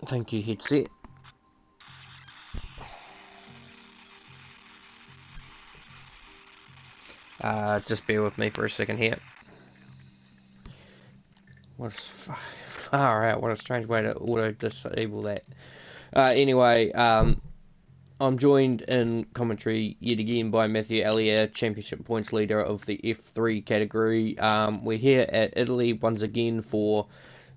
Thank you, headset. Just bear with me for a second here. What is far out? What a strange way to auto disable that. Anyway, I'm joined in commentary yet again by Matthew Elliott, championship points leader of the F3 category. We're here at Italy once again for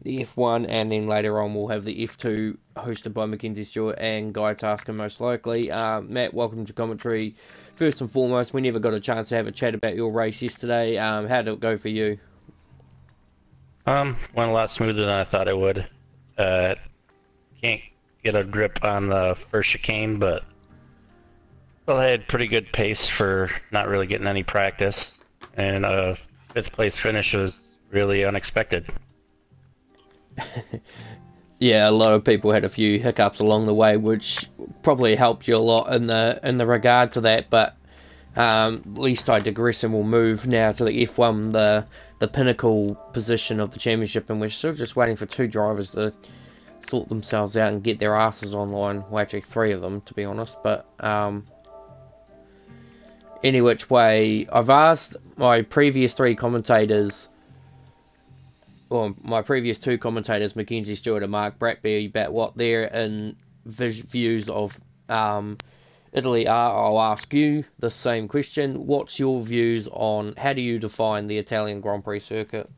the F1, and then later on we'll have the F2 hosted by Mackenzie Stewart and Guy Tasker most likely. Matt, welcome to commentary. First and foremost, we never got a chance to have a chat about your race yesterday. How did it go for you? Went a lot smoother than I thought it would. Uh, can't get a grip on the first chicane, but well, I had pretty good pace for not really getting any practice, and fifth place finish was really unexpected. Yeah, a lot of people had a few hiccups along the way, which probably helped you a lot in the regard to that. But at least I digress, and we'll move now to the F1, the pinnacle position of the championship, and we're still just waiting for two drivers to sort themselves out and get their asses online. Well, actually, three of them, to be honest. But any which way, I've asked my previous three commentators, or my previous two commentators, Mackenzie Stewart and Mark Bradbury, about what their views of Italy are. I'll ask you the same question. What's your views on how do you define the Italian Grand Prix circuit?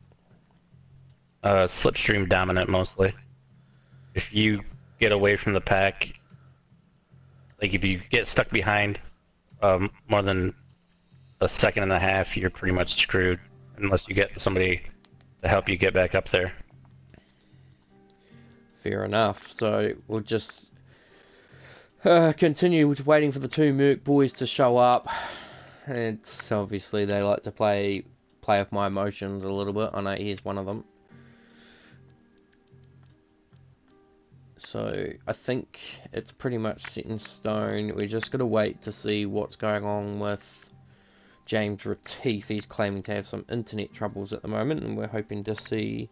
Slipstream dominant mostly. If you get away from the pack, like if you get stuck behind more than a second and a half, you're pretty much screwed unless you get somebody to help you get back up there. Fair enough. So we'll just continue waiting for the two Merc boys to show up. It's obviously they like to play with my emotions a little bit. I know here's one of them. So I think it's pretty much set in stone. We're just going to wait to see what's going on with James Retief. He's claiming to have some internet troubles at the moment, and we're hoping to see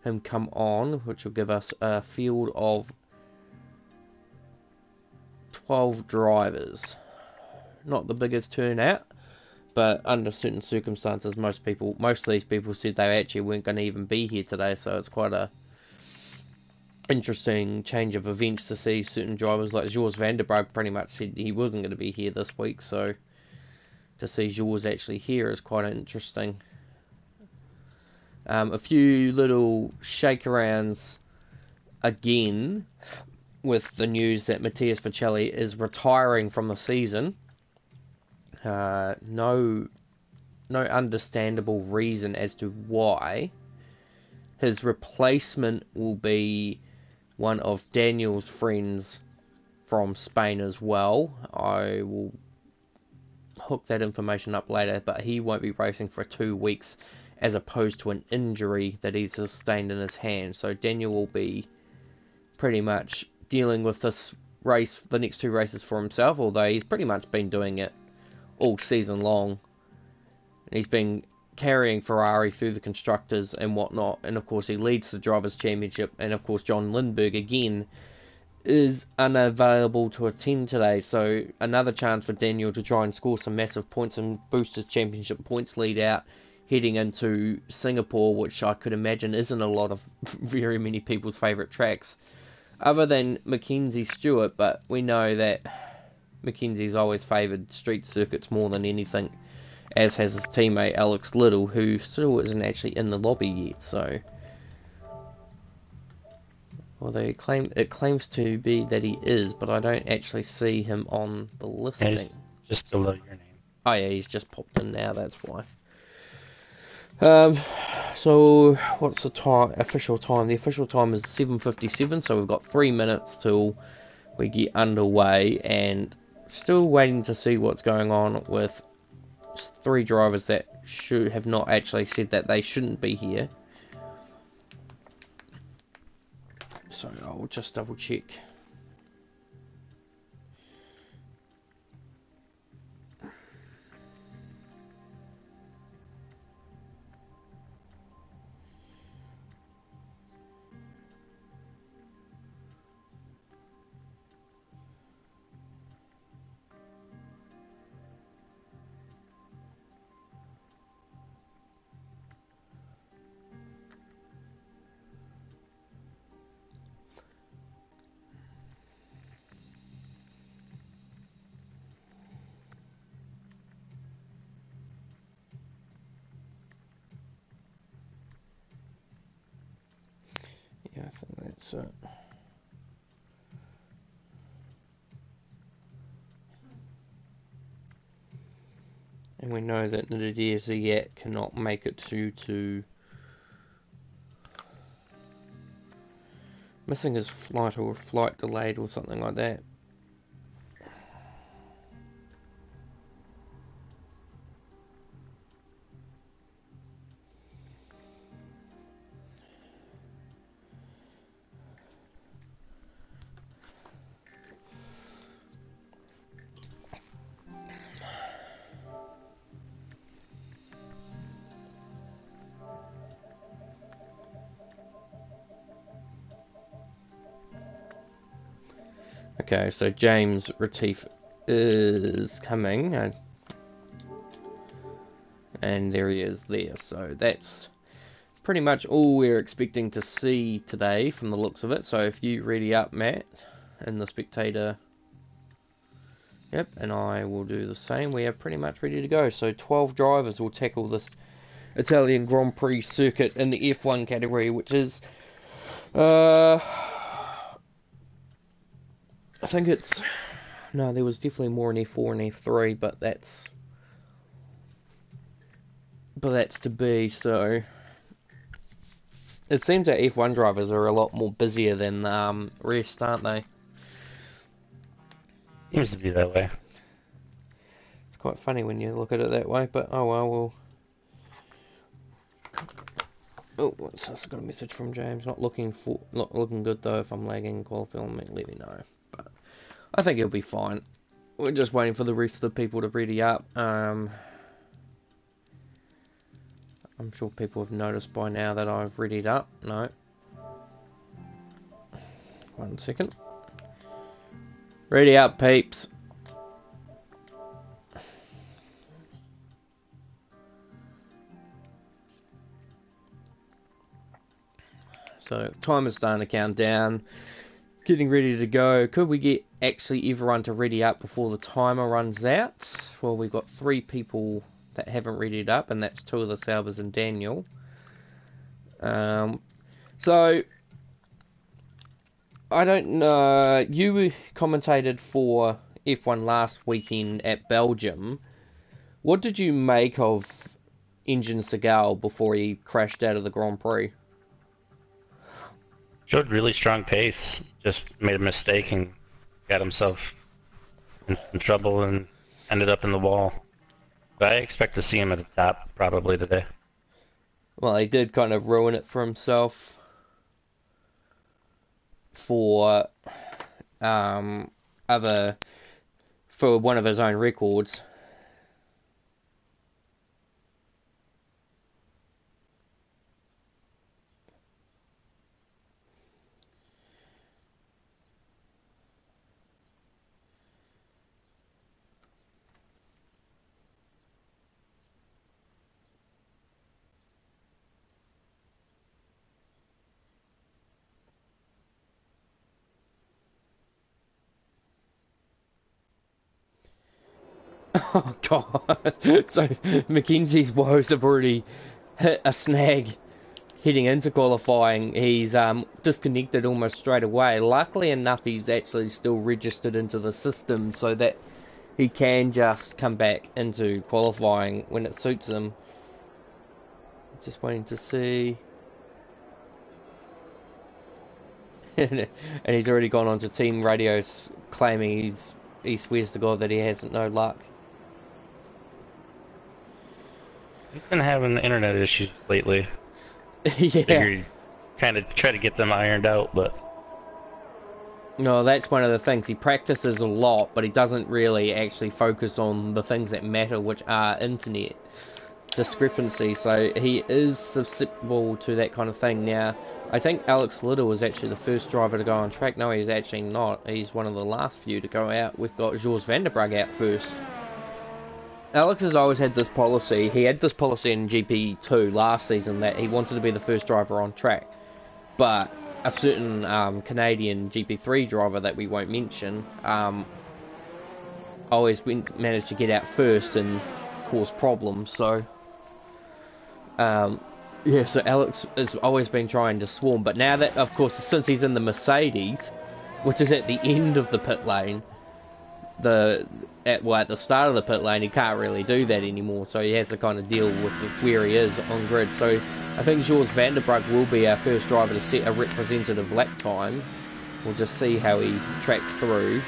him come on, which will give us a field of 12 drivers. Not the biggest turnout, but under certain circumstances, most of these people said they actually weren't going to even be here today, so it's quite a interesting change of events to see certain drivers like George Vandenberg pretty much said he wasn't going to be here this week, so to see George actually here is quite interesting. A few little shake-arounds again with the news that Matthias Vicelli is retiring from the season. No understandable reason as to why. His replacement will be one of Daniel's friends from Spain as well. I will hook that information up later, but he won't be racing for 2 weeks as opposed to an injury that he's sustained in his hand. So Daniel will be pretty much dealing with this race, the next two races for himself, although he's pretty much been doing it all season long. He's been carrying Ferrari through the constructors and whatnot, and of course he leads the Drivers' Championship, and of course John Lindberg again is unavailable to attend today, so another chance for Daniel to try and score some massive points and boost his championship points lead out heading into Singapore, which I could imagine isn't a lot of very many people's favourite tracks, other than Mackenzie Stewart, but we know that Mackenzie's always favoured street circuits more than anything, as has his teammate Alex Little, who still isn't actually in the lobby yet, so although it claims to be that he is, but I don't actually see him on the And listing. it's just below your name. Oh yeah, he's just popped in now, that's why. Um, so what's the time? Official time? The official time is 7:57, so we've got 3 minutes till we get underway, and still waiting to see what's going on with three drivers that have not actually said that they shouldn't be here. So I'll just double check. That's it. And we know that Nadir Ziyech cannot make it to missing his flight or flight delayed or something like that. Okay, so James Retief is coming, and there he is there. So that's pretty much all we're expecting to see today from the looks of it. So if you ready up, Matt, in the spectator, yep, and I will do the same. We are pretty much ready to go. So 12 drivers will tackle this Italian Grand Prix circuit in the F1 category, which is I think it's... No, there was definitely more in F4 and F3, but that's to be, so... It seems that F1 drivers are a lot more busier than rest, aren't they? Seems to be that way. It's quite funny when you look at it that way, but oh well, we'll... Oh, what's this? Got a message from James. Not looking good though. If I'm lagging, qualifying, let me know. But I think it'll be fine. We're just waiting for the rest of the people to ready up. I'm sure people have noticed by now that I've readied up. No. 1 second. Ready up, peeps. So, time is starting to count down. Getting ready to go. Could we get actually everyone to ready up before the timer runs out? Well, we've got 3 people that haven't readied up, and that's 2 of the Salvers and Daniel. So, I don't know. You commentated for F1 last weekend at Belgium. What did you make of Engine Segal before he crashed out of the Grand Prix? Showed really strong pace. Just made a mistake and got himself in some trouble and ended up in the wall. But I expect to see him at the top probably today. Well, he did kind of ruin it for himself for one of his own records. Oh god, so Mackenzie's woes have already hit a snag heading into qualifying. He's disconnected almost straight away. Luckily enough, he's actually still registered into the system so that he can just come back into qualifying when it suits him. Just waiting to see. And he's already gone on to team radios claiming he swears to God that he hasn't no luck. He's been having internet issues lately. Yeah. Figured kind of try to get them ironed out, but... No, that's one of the things. He practices a lot, but he doesn't really actually focus on the things that matter, which are internet discrepancy. So he is susceptible to that kind of thing. Now, I think Alex Little was actually the first driver to go on track. No, he's actually not. He's one of the last few to go out. We've got George van der Brug out first. Alex has always had this policy. He had this policy in GP2 last season that he wanted to be the first driver on track. But a certain Canadian GP3 driver that we won't mention always managed to get out first and cause problems. So Yeah, so Alex has always been trying to swarm, but now that, of course, since he's in the Mercedes, which is at the end of the pit lane, at the start of the pit lane, he can't really do that anymore, so he has to kind of deal with where he is on grid. So I think George Vandenbroek will be our first driver to set a representative lap time. We'll just see how he tracks through.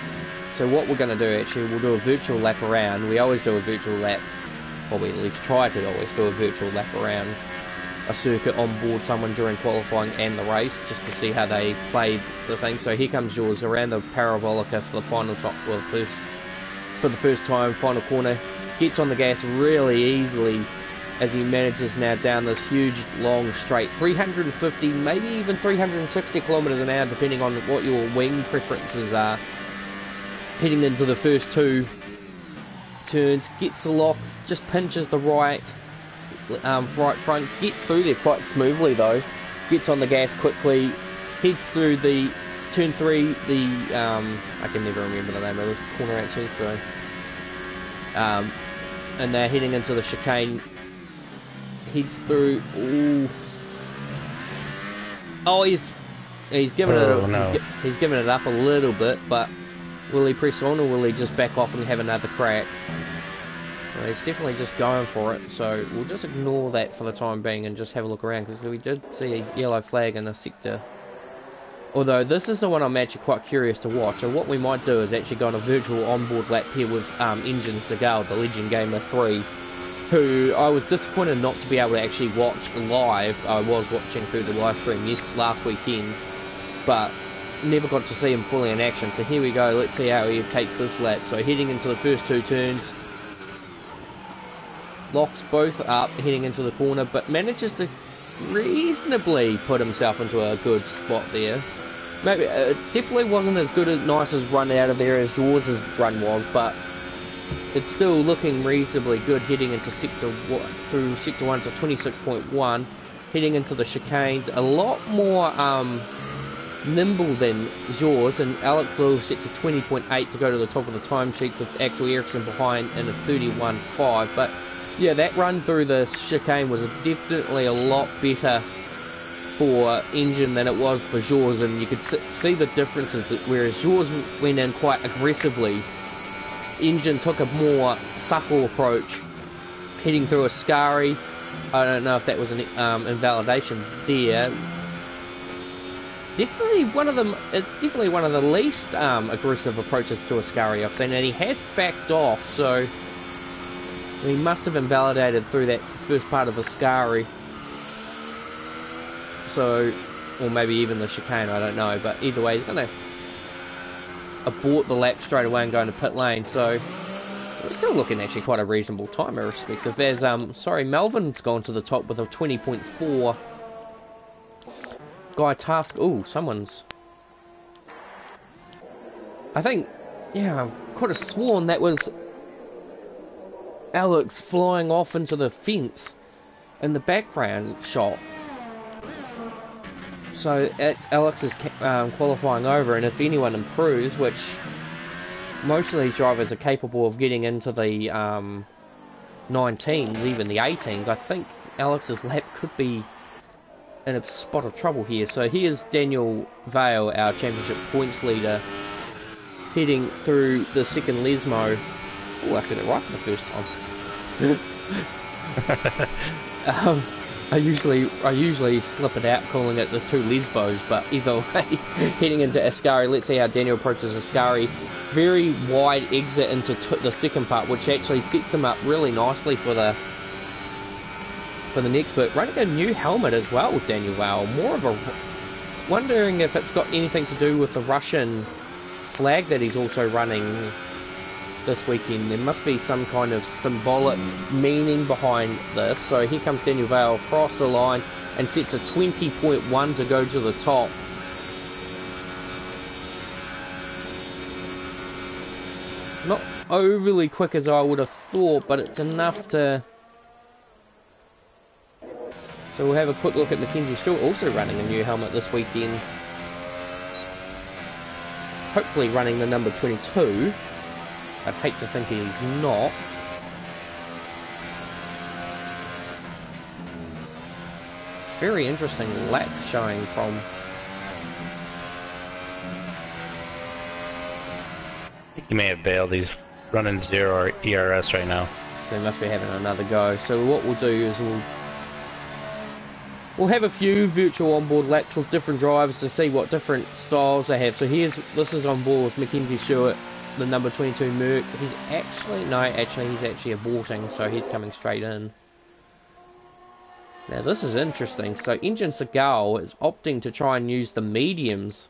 So what we're going to do, actually, we'll do a virtual lap around. We always do a virtual lap, or we at least try to always do a virtual lap around a circuit on board someone during qualifying and the race, just to see how they played the thing. So here comes George around the Parabolica for the final top, well, for the first time, final corner, gets on the gas really easily as he manages now down this huge long straight, 350, maybe even 360 kilometers an hour, depending on what your wing preferences are. Heading into the first two turns, gets the locks, just pinches the right front, gets through there quite smoothly though, gets on the gas quickly, heads through the turn 3, I can never remember the name of this corner actually, so and they're heading into the chicane, heads through, he's given he's given it up a little bit, but will he press on, or will he just back off and have another crack? Well, he's definitely just going for it, so we'll just ignore that for the time being and just have a look around, because we did see a yellow flag in a sector. Although this is the one I'm actually quite curious to watch, and what we might do is actually go on a virtual onboard lap here with Engine Segal, the Legend Gamer 3, who I was disappointed not to be able to actually watch live. I was watching through the live stream last weekend, but never got to see him fully in action. So here we go, let's see how he takes this lap. So heading into the first two turns, locks both up, heading into the corner, but manages to reasonably put himself into a good spot there. Maybe definitely wasn't as good a nice as run out of there as Jaws' run was, but it's still looking reasonably good heading into sector 1, so 26.1, heading into the chicanes, a lot more nimble than Jaws, and Alex Little set to 20.8 to go to the top of the timesheet with Axel Ericsson behind in a 31.5, but yeah, that run through the chicane was definitely a lot better for Engine than it was for Jaws, and you could see the differences. Whereas Jaws went in quite aggressively, Engine took a more subtle approach, heading through a Ascari. I don't know if that was an invalidation there. Definitely one of them. It's definitely one of the least aggressive approaches to Ascari I've seen, and he has backed off, so he must have invalidated through that first part of Ascari. So, or maybe even the chicane, I don't know, but either way, he's going to abort the lap straight away and go into pit lane, so we're still looking actually quite a reasonable time irrespective. There's, Melvin's gone to the top with a 20.4. Guy Task, someone's, I think, yeah, I could have sworn that was Alex flying off into the fence in the background shot. So Alex is qualifying over, and if anyone improves, which most of these drivers are capable of getting into the 19s, even the 18s, I think Alex's lap could be in a spot of trouble here. So here's Daniel Vale, our championship points leader, heading through the second Lesmo. Oh, I said it right for the first time. I usually slip it out calling it the two Lesbos, but either way, heading into Ascari, let's see how Daniel approaches Ascari. Very wide exit into the second part, which actually sets him up really nicely for the next bit. Running a new helmet as well with Daniel Vale. More of a, wondering if it's got anything to do with the Russian flag that he's also running this weekend. There must be some kind of symbolic meaning behind this. So here comes Daniel Vale across the line and sets a 20.1 to go to the top. Not overly quick as I would have thought, but it's enough to... So we'll have a quick look at Mackenzie Stewart, also running a new helmet this weekend. Hopefully running the number 22. I'd hate to think he's not. very interesting lap showing from... I think he may have bailed. He's running 0 ERS right now. So he must be having another go. So what we'll do is we'll have a few virtual onboard laps with different drivers to see what different styles they have. So this is on board with Mackenzie Stewart, the number 22 Merc. He's actually aborting, so he's coming straight in. Now this is interesting. So Engine Seagull is opting to try and use the mediums.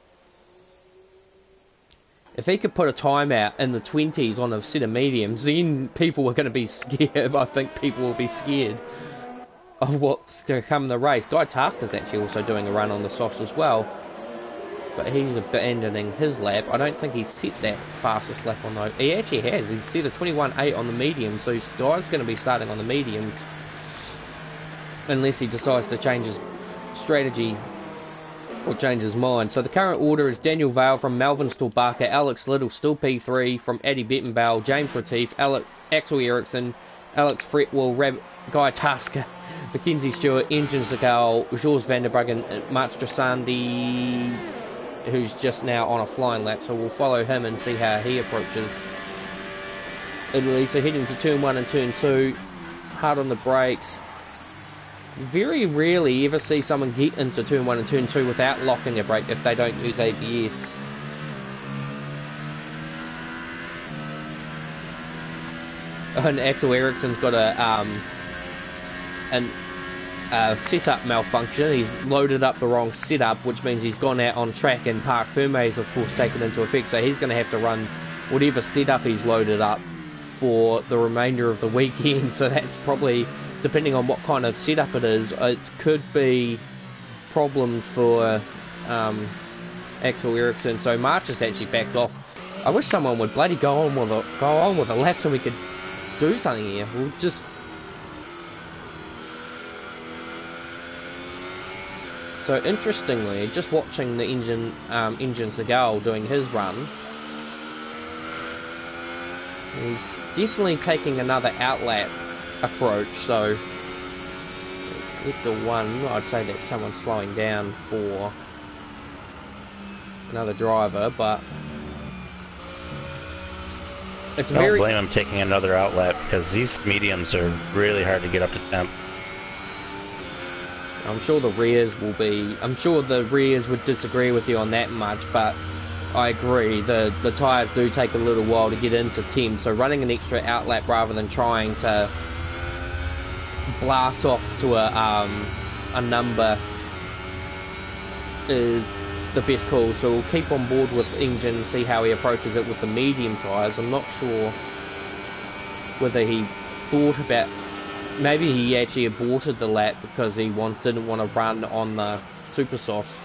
If he could put a timeout in the 20s on a set of mediums, then people are going to be scared. I think people will be scared of what's going to come in the race. Guy Tasker's actually also doing a run on the softs as well, but he's abandoning his lap. I don't think he's set that fastest lap on those. He actually has. He's set a 21.8 on the mediums, so Guy's going to be starting on the mediums unless he decides to change his strategy or change his mind. So the current order is Daniel Vale from Melvin Stolbaka, Alex Little still P3 from Eddie Bettenbell, James Retief, Axel Ericsson, Alex Fretwell, Guy Tasker, Mackenzie Stewart, Engine Seagull, Jules van der Bruggen, Mark Strasandi, who's just now on a flying lap, so we'll follow him and see how he approaches Italy. So heading to turn 1 and turn 2, hard on the brakes. Very rarely ever see someone get into turn 1 and turn 2 without locking a brake if they don't use ABS. And Axel Ericsson's got a setup malfunction. He's loaded up the wrong setup, which means he's gone out on track, and Park Ferme's of course taken into effect, so he's going to have to run whatever setup he's loaded up for the remainder of the weekend. So that's probably, depending on what kind of setup it is, it could be problems for Axel Ericsson. So March has actually backed off. I wish someone would bloody go on with a lap so we could do something here. We'll just... So interestingly, just watching the Engine Seagull doing his run, he's definitely taking another outlap approach. So sector 1, I'd say that someone's slowing down for another driver, but it's I don't blame him taking another outlap, because these mediums are really hard to get up to temp. I'm sure the rears will be... I'm sure the rears would disagree with you on that much, but I agree. The tyres do take a little while to get into temp, so running an extra outlap rather than trying to blast off to a number is the best call. So we'll keep on board with Engine and see how he approaches it with the medium tyres. I'm not sure whether he thought about... Maybe he actually aborted the lap because he didn't want to run on the super softs.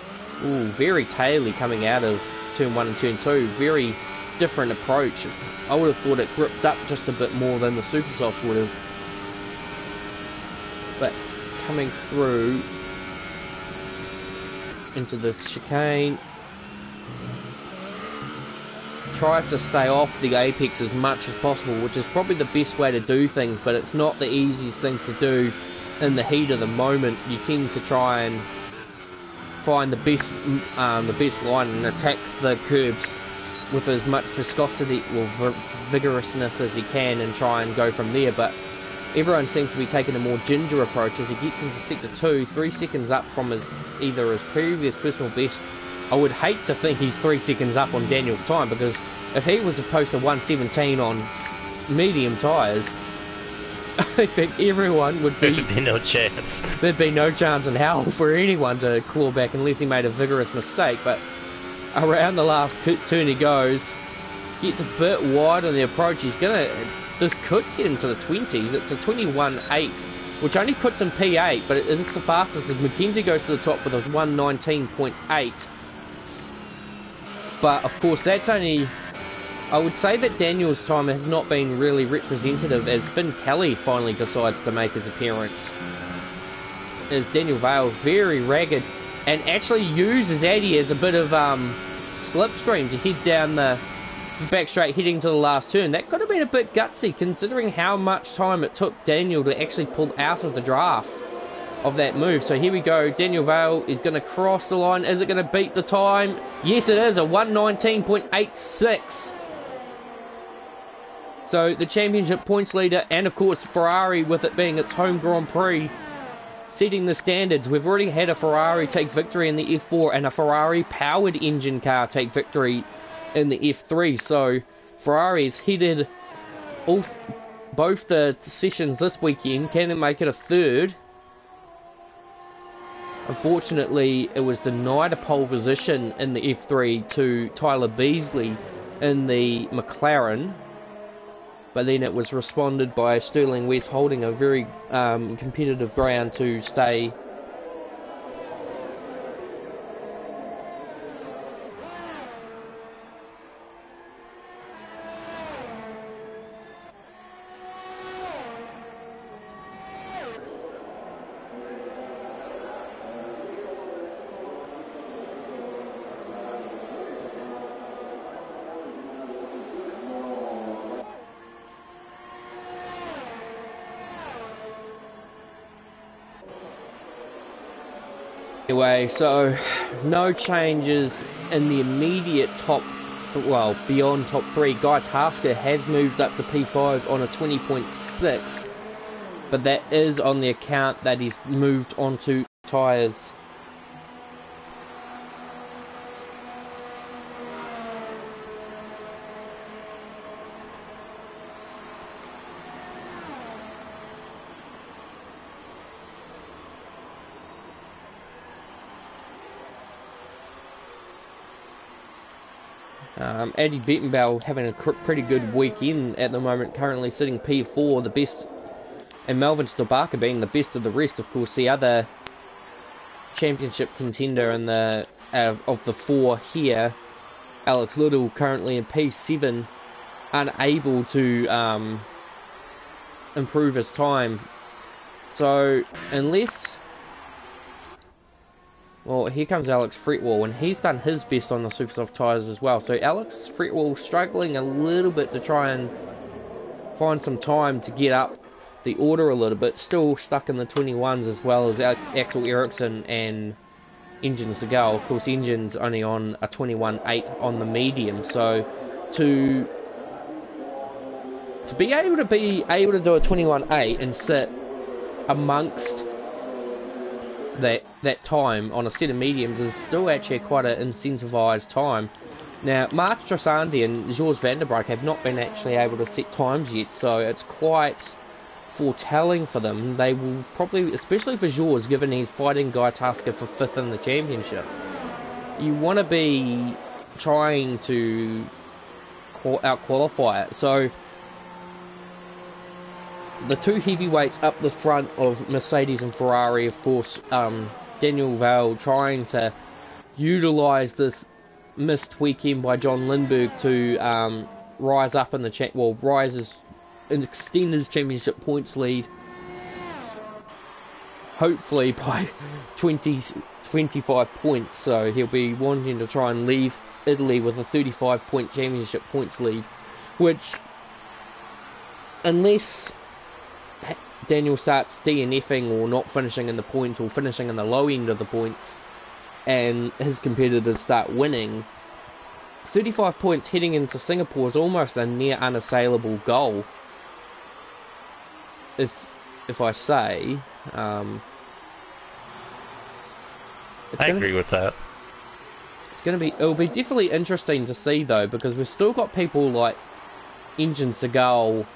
Ooh, very taily coming out of turn 1 and turn 2. Very different approach. I would have thought it gripped up just a bit more than the super softs would have. But coming through into the chicane, tries to stay off the apex as much as possible, which is probably the best way to do things, but it's not the easiest things to do in the heat of the moment. You tend to try and find the best line and attack the curbs with as much viscosity or vigorousness as he can and try and go from there. But everyone seems to be taking a more ginger approach as he gets into sector 2, 3 seconds up from either his previous personal best. I would hate to think he's 3 seconds up on Daniel's time, because if he was opposed to 1:17 on medium tyres, I think everyone would be... There'd be no chance. There'd be no chance in hell for anyone to claw back unless he made a vigorous mistake. But around the last turn he goes, gets a bit wide on the approach. This could get into the 20s. It's a 21.8, which only puts him P8, but it is the fastest as Mackenzie goes to the top with a 1:19.8. But of course that's only... I would say that Daniel's time has not been really representative as Finn Kelly finally decides to make his appearance. As Daniel Vale very ragged and actually uses Addy as a bit of slipstream to head down the back straight heading to the last turn. That could have been a bit gutsy considering how much time it took Daniel to actually pull out of the draft. of that move. So here we go. Daniel Vale is going to cross the line. Is it going to beat the time? Yes, it is. A 1:19.86. So the championship points leader, and of course Ferrari, with it being its home Grand Prix, setting the standards. We've already had a Ferrari take victory in the F4 and a Ferrari powered engine car take victory in the F3. So Ferrari has headed both the sessions this weekend. Can it make it a third? Unfortunately, it was denied a pole position in the F3 to Tyler Beasley in the McLaren. But then it was responded by Sterling West holding a very competitive ground to stay. Anyway, so no changes in the immediate well, beyond top 3. Guy Tasker has moved up to P5 on a 20.6, but that is on the account that he's moved onto tyres. Eddie Bettenbell having a pretty good weekend at the moment, currently sitting P4, the best, and Melvin Stobaka being the best of the rest. Of course, the other championship contender in the of the 4 here, Alex Little, currently in P7, unable to improve his time. So unless, well, here comes Alex Fretwell, and he's done his best on the super soft tyres as well. So Alex Fretwell struggling a little bit to try and find some time to get up the order a little bit. Still stuck in the 21s, as well as Axel Ericsson and Engine Segal. Of course, Engine's only on a 21.8 on the medium. So to be able to do a 21.8 and sit amongst that time on a set of mediums is still actually quite an incentivised time. Now, Mark Trasandi and Georges Van der Broek have not been actually able to set times yet, so it's quite foretelling for them. They will probably, especially for Georges, given he's fighting Guy Tasker for 5th in the championship, you want to be trying to out-qualify it. So the two heavyweights up the front of Mercedes and Ferrari, of course, Daniel Vale trying to utilise this missed weekend by John Lindberg to rise up in the extend his championship points lead, hopefully by 25 points. So he'll be wanting to try and leave Italy with a 35-point championship points lead, which, unless Daniel starts DNFing or not finishing in the points or finishing in the low end of the points and his competitors start winning, 35 points heading into Singapore is almost a near unassailable goal, if I say. I agree with that. It'll be definitely interesting to see, though, because we've still got people like Engine Segal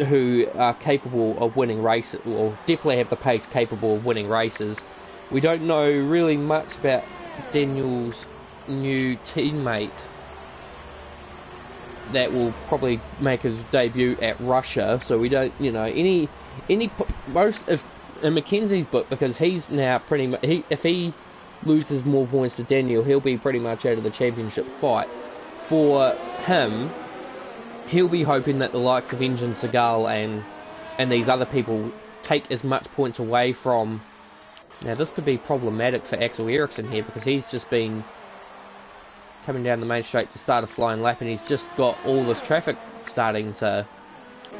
who are capable of winning races, or definitely have the pace capable of winning races. We don't know really much about Daniel's new teammate that will probably make his debut at Russia, so we don't, most of in Mackenzie's book, because he's now pretty much, if he loses more points to Daniel, he'll be pretty much out of the championship fight. For him, he'll be hoping that the likes of Engine Segal and these other people take as much points away from. Now, this could be problematic for Axel Ericsson here, because he's just been coming down the main straight to start a flying lap, and he's just got all this traffic starting to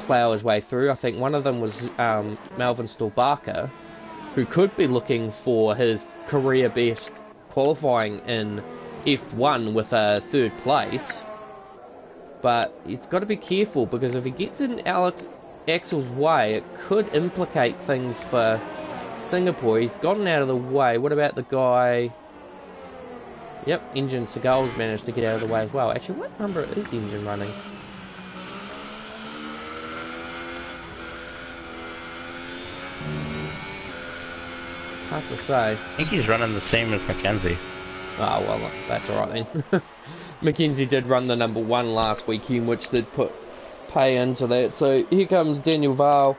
plough his way through. I think one of them was Melvin Stolbaka, who could be looking for his career best qualifying in F1 with a 3rd place. But he's got to be careful, because if he gets in Axel's way, it could implicate things for Singapore. He's gotten out of the way. What about the guy? Yep, Engine Seagull's managed to get out of the way as well. Actually, what number is the engine running? Hard to say. I think he's running the same as Mackenzie. Oh, well, that's alright then. Mackenzie did run the number 1 last weekend, which did pay into that. So here comes Daniel Val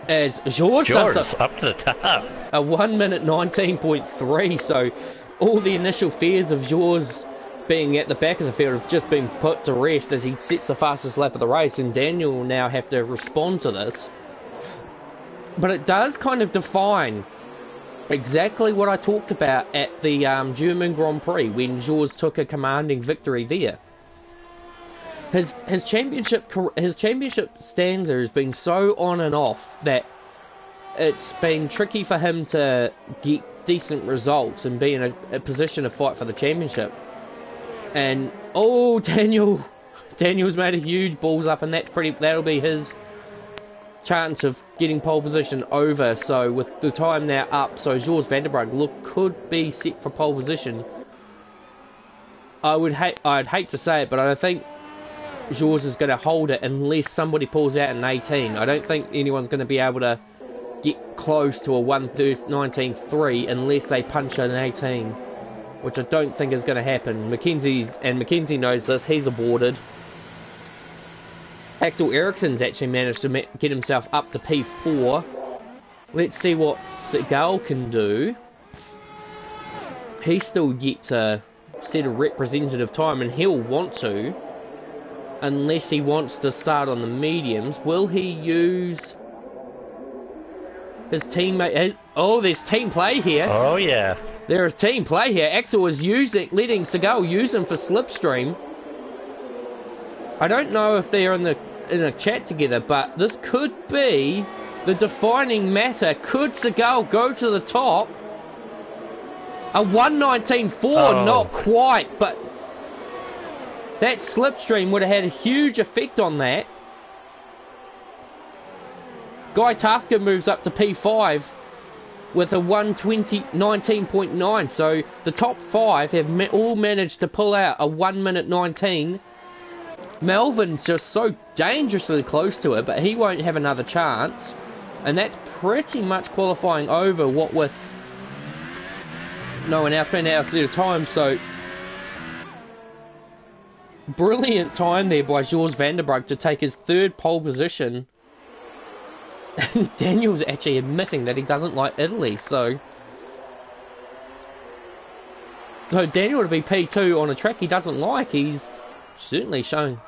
as George does up to the top. A 1 minute 19.3. So all the initial fears of George being at the back of the field have just been put to rest as he sets the fastest lap of the race, and Daniel will now have to respond to this. But it does kind of define exactly what I talked about at the German Grand Prix when George took a commanding victory there. His championship stanza has been so on and off that it's been tricky for him to get decent results and be in a position to fight for the championship. And oh, Daniel's made a huge balls up, and that'll be his chance of getting pole position over. So with the time now up, so George Van der Brug could be set for pole position. I'd hate to say it, but I don't think George is going to hold it unless somebody pulls out an 18. I don't think anyone's going to be able to get close to a 1:19.3 unless they punch an 18, which I don't think is going to happen. Mackenzie knows this. He's aborted. Axel Ericsson's actually managed to get himself up to P4. Let's see what Seagull can do. He still gets a set a representative time, and he'll want to, unless he wants to start on the mediums. Will he use his teammate? Oh, there's team play here. Oh yeah, there is team play here. Axel is letting Seagull use him for slipstream. I don't know if they're in a chat together, but this could be the defining matter. Could Seagull go to the top? A 1:19.4, not quite, but that slipstream would have had a huge effect on that. Guy Tasker moves up to P5 with a 1:20.19.9, so the top 5 have all managed to pull out a 1:19. Melvin's just so dangerously close to it, but he won't have another chance, and that's pretty much qualifying over, what with no one else being out at a time. So brilliant time there by George Van der Brug to take his 3rd pole position. And Daniel's actually admitting that he doesn't like Italy, so Daniel to be P2 on a track he doesn't like, he's certainly showing.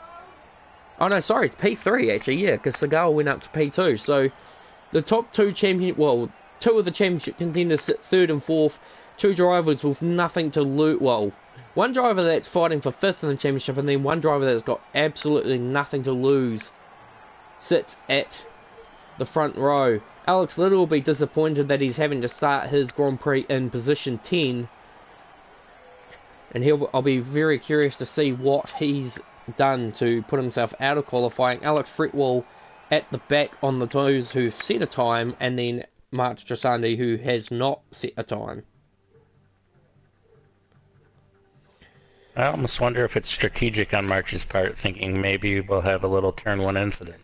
Oh no, sorry, it's P3 actually, yeah, because Seagull went up to P2. So the top 2 two of the championship contenders sit 3rd and 4th. 2 drivers with nothing to lose. Well, one driver that's fighting for 5th in the championship, and then one driver that's got absolutely nothing to lose sits at the front row. Alex Little will be disappointed that he's having to start his Grand Prix in position 10, and I'll be very curious to see what he's done to put himself out of qualifying. Alex Fretwell at the back on the toes, who've set a time, and then Mark Trasandi, who has not set a time. I almost wonder if it's strategic on March's part, thinking maybe we'll have a little turn 1 incident.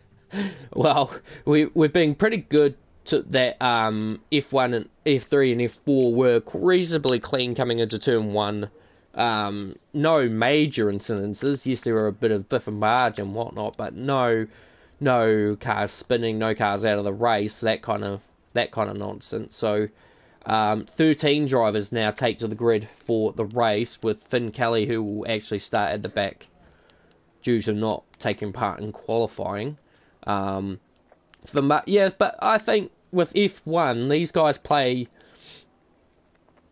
Well, we've been pretty good to that. F1 and F3 and F4 were reasonably clean coming into turn 1. No major incidences. Yes, there were a bit of biff and barge and whatnot, but no cars spinning, no cars out of the race, that kind of nonsense. So 13 drivers now take to the grid for the race, with Finn Kelly, who will actually start at the back due to not taking part in qualifying. But I think with F1, these guys play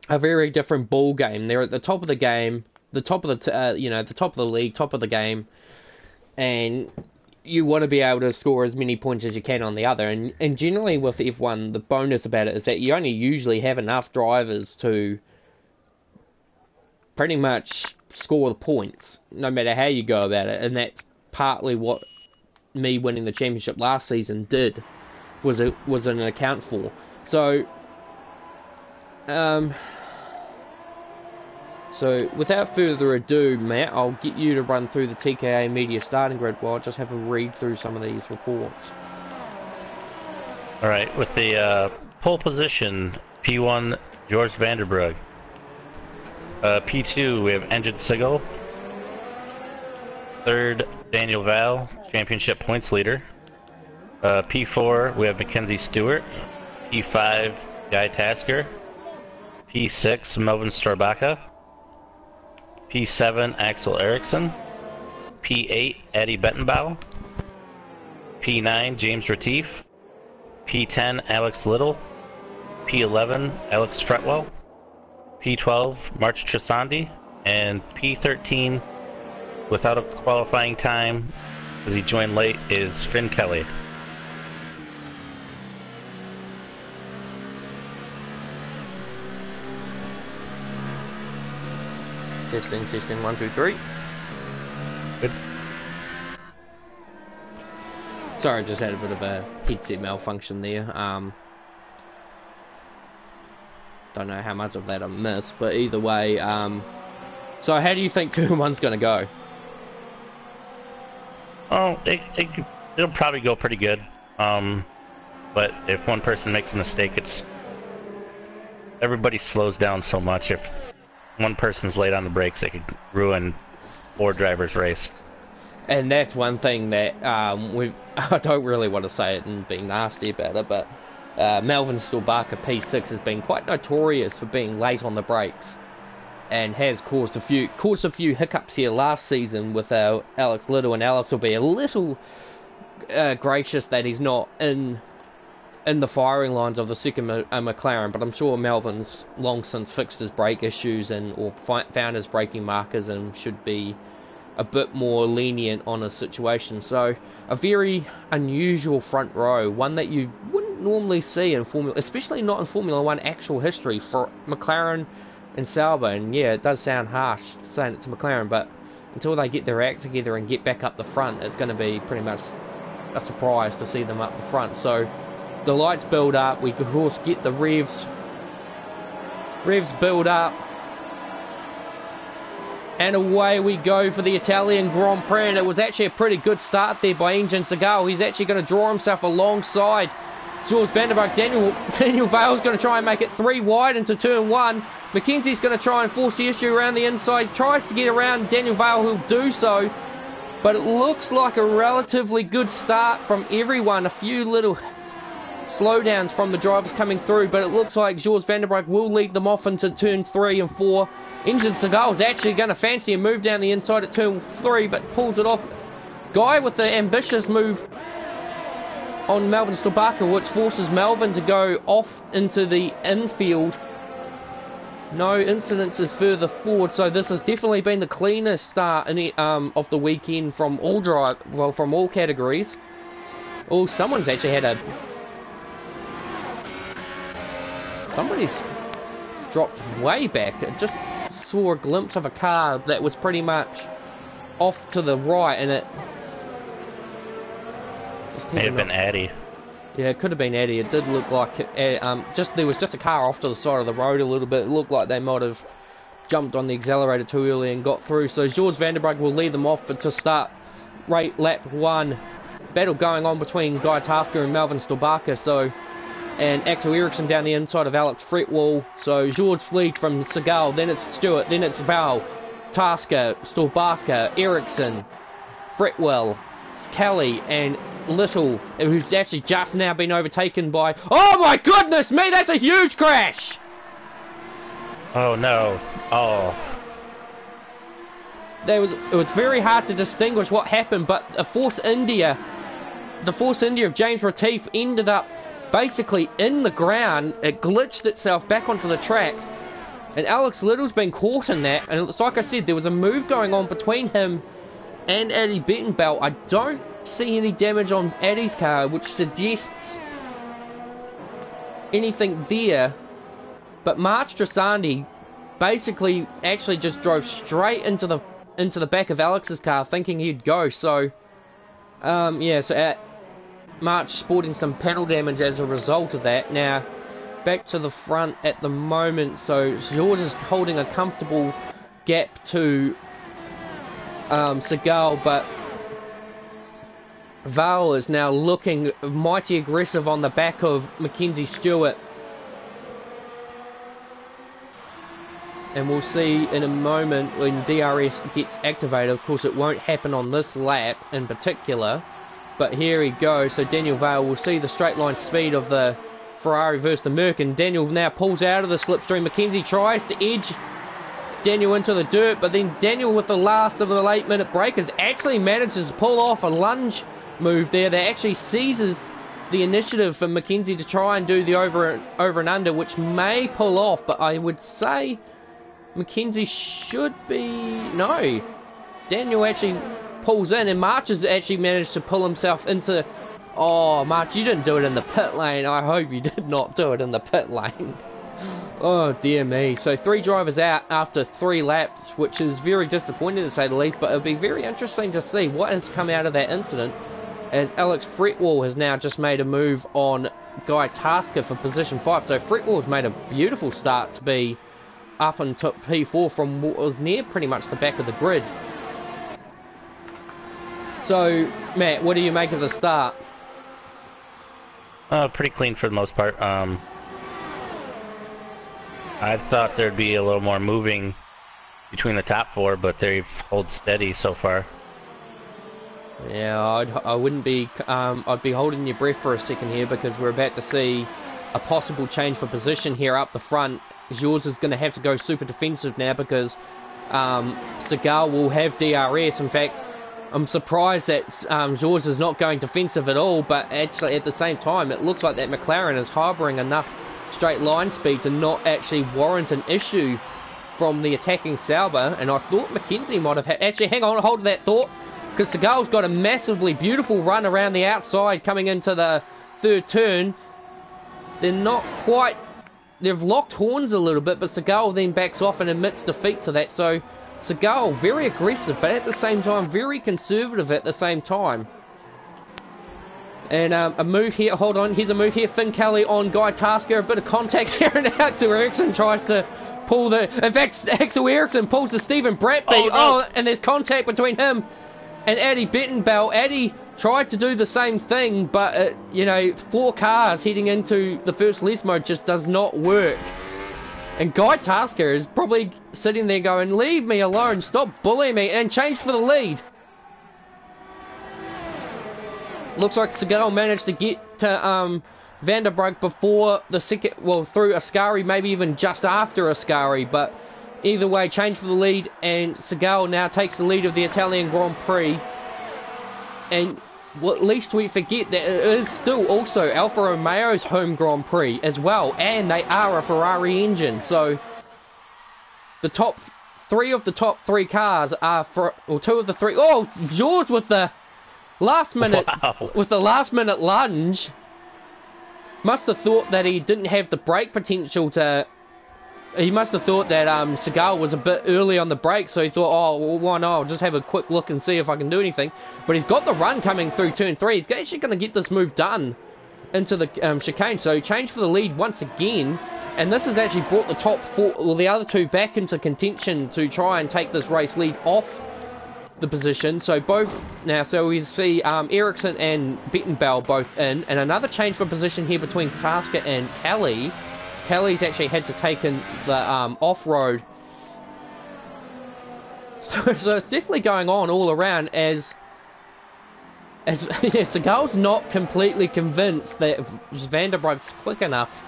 a very different ball game. They're at the top of the game, the top of the league, top of the game, and you want to be able to score as many points as you can on the other, and generally with F1, the bonus about it is that you only usually have enough drivers to pretty much score the points, no matter how you go about it, and that's partly what me winning the championship last season did, was an account for. So, so without further ado, Matt, I'll get you to run through the TKA Media starting grid while I just have a read through some of these reports. Alright, with the pole position, P1, George Vanderbrug. P2, we have Engine Segal. Third, Daniel Val, championship points leader. P4, we have Mackenzie Stewart. P5, Guy Tasker. P6, Melvin Strabaka. P7, Axel Eriksson. P8, Eddie Bettenbaugh. P9, James Retief. P10, Alex Little. P11, Alex Fretwell. P12, March Trisandi. And P13, without a qualifying time, because he joined late, is Finn Kelly. Testing, 1, 2, 3. Good. Sorry, I just had a bit of a headset malfunction there. Don't know how much of that I missed, but either way, so how do you think 2-1's going to go? Oh, it'll probably go pretty good. But if one person makes a mistake, everybody slows down so much. If one person's late on the brakes, it could ruin 4 drivers' race. And that's one thing that I don't really want to say it and be nasty about it, but Melvin Strabaka P6 has been quite notorious for being late on the brakes, and has caused a few hiccups here last season with Alex Little, and Alex will be a little gracious that he's not in the firing lines of the second McLaren, but I'm sure Melvin's long since fixed his brake issues or found his braking markers and should be a bit more lenient on his situation. So a very unusual front row, one that you wouldn't normally see in Formula, especially not in Formula 1 actual history, for McLaren and Sauber. And yeah, it does sound harsh saying it to McLaren, but until they get their act together and get back up the front, it's going to be pretty much a surprise to see them up the front. So the lights build up, we of course get the revs build up, and away we go for the Italian Grand Prix. And it was actually a pretty good start there by Engine Segal. He's actually going to draw himself alongside George Vanderbrug. Daniel Vale's going to try and make it 3 wide into turn 1. Mackenzie's going to try and force the issue around the inside, tries to get around Daniel Vale, who'll do so, but it looks like a relatively good start from everyone. A few little slowdowns from the drivers coming through, but it looks like George Vanderbrug will lead them off into turn 3 and 4. Engine Segal is actually going to fancy a move down the inside at turn 3, but pulls it off. Guy with the ambitious move on Melvin Strabaka, which forces Melvin to go off into the infield. No incidences further forward, so this has definitely been the cleanest start of the weekend from all categories. Oh, someone's actually had somebody's dropped way back. I just saw a glimpse of a car that was pretty much off to the right, and it may have been Addy. Yeah, it could have been Eddie. It did look like there was just a car off to the side of the road a little bit. It looked like they might have jumped on the accelerator too early and got through. So George Vanderbrug will lead them off to start lap 1. Battle going on between Guy Tasker and Melvin Strabaka. And Axel Eriksson down the inside of Alex Fretwell. So George leads from Segal, then it's Stewart, then it's Val, Tasker, Strabaka, Eriksson, Fretwell, Kelly, and Little, who's actually just now been overtaken by... Oh my goodness me, that's a huge crash! Oh no. Oh. It was very hard to distinguish what happened, but the Force India of James Retief ended up basically in the ground. It glitched itself back onto the track, and Alex Little's been caught in that. And it's like I said, there was a move going on between him and Eddie Bettenbelt. I don't see any damage on Eddie's car, which suggests anything there. But March Trasandi basically actually just drove straight into the back of Alex's car, thinking he'd go. So, yeah. So March sporting some panel damage as a result of that. Now, back to the front at the moment. So George is holding a comfortable gap to Segal, but Val is now looking mighty aggressive on the back of Mackenzie Stewart. And we'll see in a moment when DRS gets activated. Of course, it won't happen on this lap in particular. But here he goes. So Daniel Vale will see the straight line speed of the Ferrari versus the Merc. And Daniel now pulls out of the slipstream. Mackenzie tries to edge Daniel into the dirt. But then Daniel, with the last of the 8-minute breakers, actually manages to pull off a lunge move there that actually seizes the initiative for Mackenzie to try and do the over and under, which may pull off. But I would say Mackenzie should be... No. Daniel actually pulls in, and March has actually managed to pull himself into... Oh, March, you didn't do it in the pit lane. I hope you did not do it in the pit lane. Oh, dear me. So 3 drivers out after 3 laps, which is very disappointing to say the least, but it'll be very interesting to see what has come out of that incident, as Alex Fretwell has now just made a move on Guy Tasker for position 5. So Fretwell's made a beautiful start to be up and took P4 from what was near pretty much the back of the grid. So, Matt, what do you make of the start? Pretty clean for the most part. I thought there'd be a little more moving between the top 4, but they've held steady so far. Yeah, I wouldn't be... I'd be holding your breath for a second here, because we're about to see a possible change for position here up the front. George is going to have to go super defensive now, because Segal will have DRS. In fact, I'm surprised that George is not going defensive at all, but actually at the same time it looks like that McLaren is harbouring enough straight line speed to not actually warrant an issue from the attacking Sauber. And I thought Mackenzie might have had... Actually, hang on, hold that thought, because Segal's got a massively beautiful run around the outside coming into the 3rd turn. They're not quite... They've locked horns a little bit, but Segal then backs off and admits defeat to that. So Segal, very aggressive, but at the same time, very conservative at the same time. And a move here, hold on, here's a move here. Finn Kelly on Guy Tasker, a bit of contact here, and Axel Ericsson tries to pull the... In fact, Axel Ericsson pulls the Stephen Bratby. Oh, and there's contact between him and Eddie Bettenbell. Eddie tried to do the same thing, but, you know, 4 cars heading into the first list mode just does not work. And Guy Tasker is probably sitting there going, leave me alone, stop bullying me, and change for the lead. Looks like Segal managed to get to Vanderbroek before the second, well, through Ascari, maybe even just after Ascari, but either way, change for the lead, and Segal now takes the lead of the Italian Grand Prix. And at least we forget that it is still also Alfa Romeo's home Grand Prix as well, and they are a Ferrari engine. So the top 3 of the top 3 cars are for, or 2 of the 3. Oh, Jaws with the last minute, wow, with the last minute lunge. Must have thought that he didn't have the brake potential to. He must have thought that Segal was a bit early on the brake, so he thought, oh, well, why not? I'll just have a quick look and see if I can do anything. But he's got the run coming through turn 3. He's actually going to get this move done into the chicane. So change for the lead once again. And this has actually brought the top 4, well, the other 2 back into contention to try and take this race lead off the position. So both now, so we see Ericsson and Bettenbell both in. And another change for position here between Tasker and Kelly. Kelly's actually had to take in the off-road. So it's definitely going on all around as Segal's not completely convinced that Vanderbroek's quick enough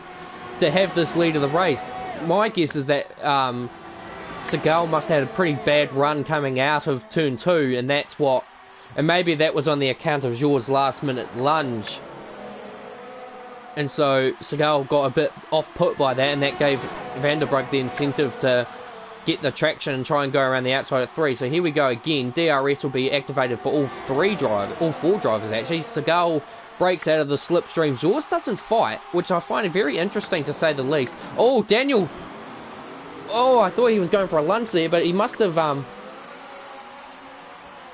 to have this lead of the race. My guess is that Segal must have had a pretty bad run coming out of turn 2, and that's what... And maybe that was on the account of George's last-minute lunge. And so Segal got a bit off-put by that, and that gave Vanderbroek the incentive to get the traction and try and go around the outside at 3. So here we go again. DRS will be activated for all 4 drivers actually. Segal breaks out of the slipstream. Jaws doesn't fight, which I find very interesting to say the least. Oh, Daniel. Oh, I thought he was going for a lunge there, but he must have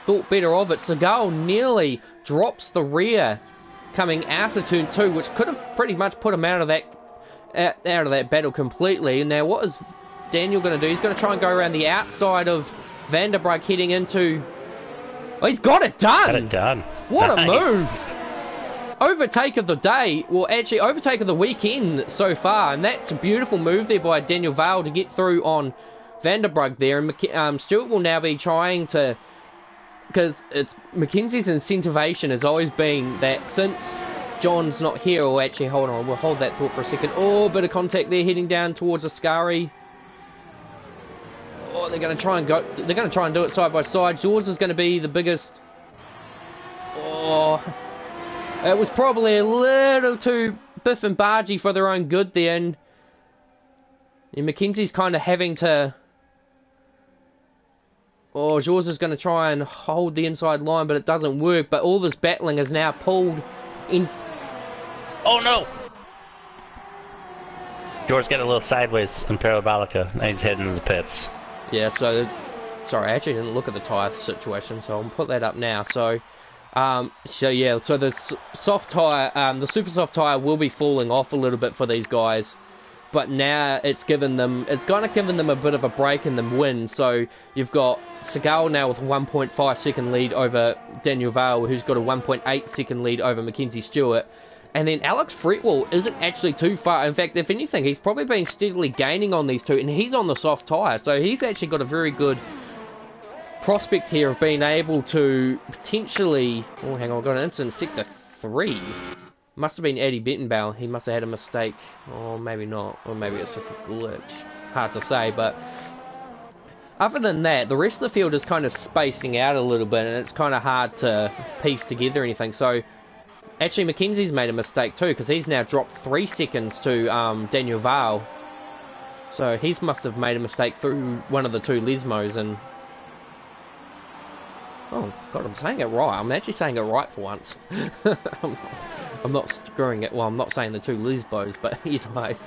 thought better of it. Segal nearly drops the rear coming out of turn 2, which could have pretty much put him out of that battle completely. Now, what is Daniel going to do? He's going to try and go around the outside of Van der Bregg heading into... Oh, he's got it done! Got it done. What nice. a move! Overtake of the day, well actually overtake of the weekend so far, and that's a beautiful move there by Daniel Vale to get through on Van der Bregg there, and Stewart will now be trying to, because it's Mackenzie's incentivation has always been that since John's not here, or actually hold on, we'll hold that thought for a second. Oh, bit of contact there heading down towards Ascari. Oh, they're going to try and do it side by side. Jaws is going to be the biggest. Oh, it was probably a little too biff and bargy for their own good there, and Mackenzie's kind of having to... Oh, Jaws is going to try and hold the inside line, but it doesn't work, but all this battling is now pulled in... Oh no! George got a little sideways in Parabolica, now he's heading to the pits. Yeah, so... Sorry, I actually didn't look at the tyre situation, so I'll put that up now, so... So the soft tyre, the super soft tyre will be falling off a little bit for these guys, but now it's kind of given them a bit of a break in the win. So you've got Segal now with a 1.5 second lead over Daniel Vale, who's got a 1.8 second lead over Mackenzie Stewart, and then Alex Fretwell isn't actually too far. In fact, if anything, he's probably been steadily gaining on these two, and he's on the soft tyre, so he's actually got a very good prospect here of being able to potentially... Oh, hang on, I've got an incident. Sector 3. Must have been Eddie Bettenbauer. He must have had a mistake. Or maybe not. Or maybe it's just a glitch. Hard to say, but... Other than that, the rest of the field is kind of spacing out a little bit, and it's kind of hard to piece together anything. So, actually, Mackenzie's made a mistake too, because he's now dropped 3 seconds to Daniel Vale. So, he must have made a mistake through one of the 2 Lesmos, and... Oh, God, I'm saying it right. I'm actually saying it right for once. I'm not screwing it. Well, I'm not saying the 2 Lesbos, but either way.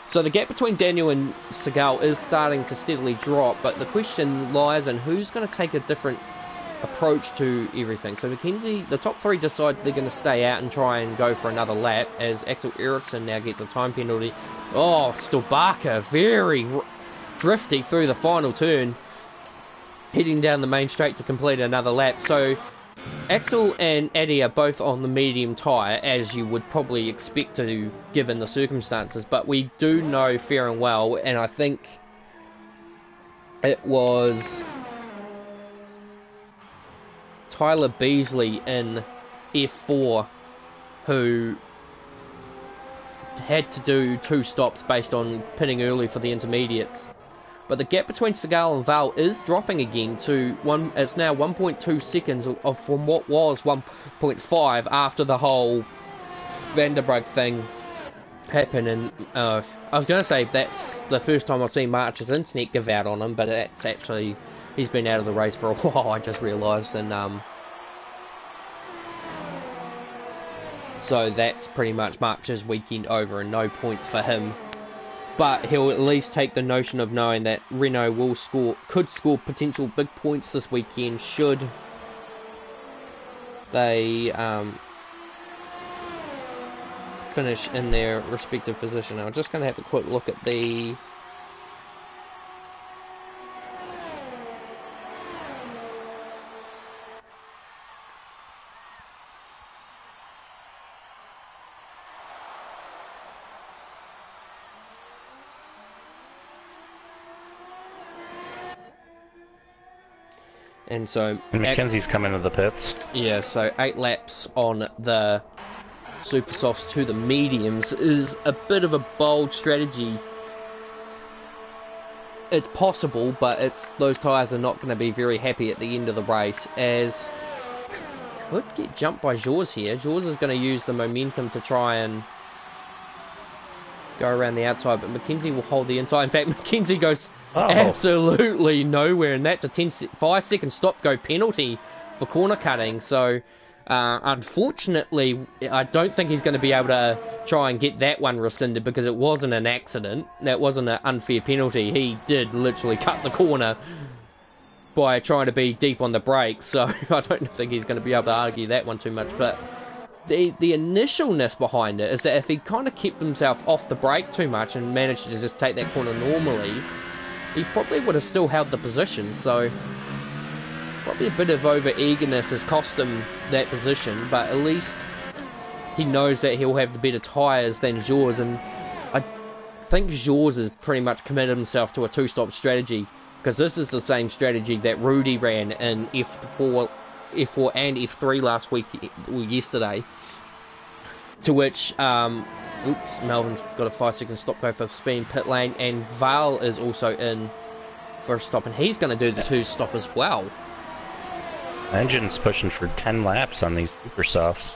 So the gap between Daniel and Segal is starting to steadily drop, but the question lies in who's going to take a different approach to everything. So Mackenzie, the top 3 decide they're going to stay out and try and go for another lap, as Axel Eriksson now gets a time penalty. Oh, Stolbaka, very drifty through the final turn, heading down the main straight to complete another lap. So Axel and Addy are both on the medium tyre, as you would probably expect to given the circumstances, but we do know fair and well, and I think it was Tyler Beasley in F4 who had to do 2 stops based on pitting early for the intermediates. But the gap between Segal and Vale is dropping again to it's now 1.2 seconds from what was 1.5 after the whole Van der Bregg thing happened. And I was going to say that's the first time I've seen March's internet give out on him, but that's actually, he's been out of the race for a while, I just realised. And so that's pretty much March's weekend over and no points for him. But he'll at least take the notion of knowing that Renault could score potential big points this weekend should they finish in their respective position. I'm just going to have a quick look at the... And so Mackenzie's coming to the pits. Yeah, so 8 laps on the super softs to the mediums is a bit of a bold strategy. It's possible, but those tyres are not going to be very happy at the end of the race, as could get jumped by Jaws here. Jaws is going to use the momentum to try and go around the outside, but Mackenzie will hold the inside. In fact, Mackenzie goes Oh. absolutely nowhere, and that's a 5-second stop-go penalty for corner cutting. So, unfortunately, I don't think he's going to be able to try and get that one rescinded because it wasn't an accident. That wasn't an unfair penalty. He did literally cut the corner by trying to be deep on the brakes, so I don't think he's going to be able to argue that one too much. But the initialness behind it is that if he kind of kept himself off the brake too much and managed to just take that corner normally, he probably would have still held the position. So probably a bit of over-eagerness has cost him that position, but at least he knows that he'll have the better tyres than Georges, and I think Georges has pretty much committed himself to a two-stop strategy, because this is the same strategy that Rudy ran in F4 and F3 last week, or yesterday, to which, Melvin's got a 5-second stop go for spin pit lane, and Val is also in for a stop, and he's going to do the two-stop as well. Engine's pushing for 10 laps on these super softs.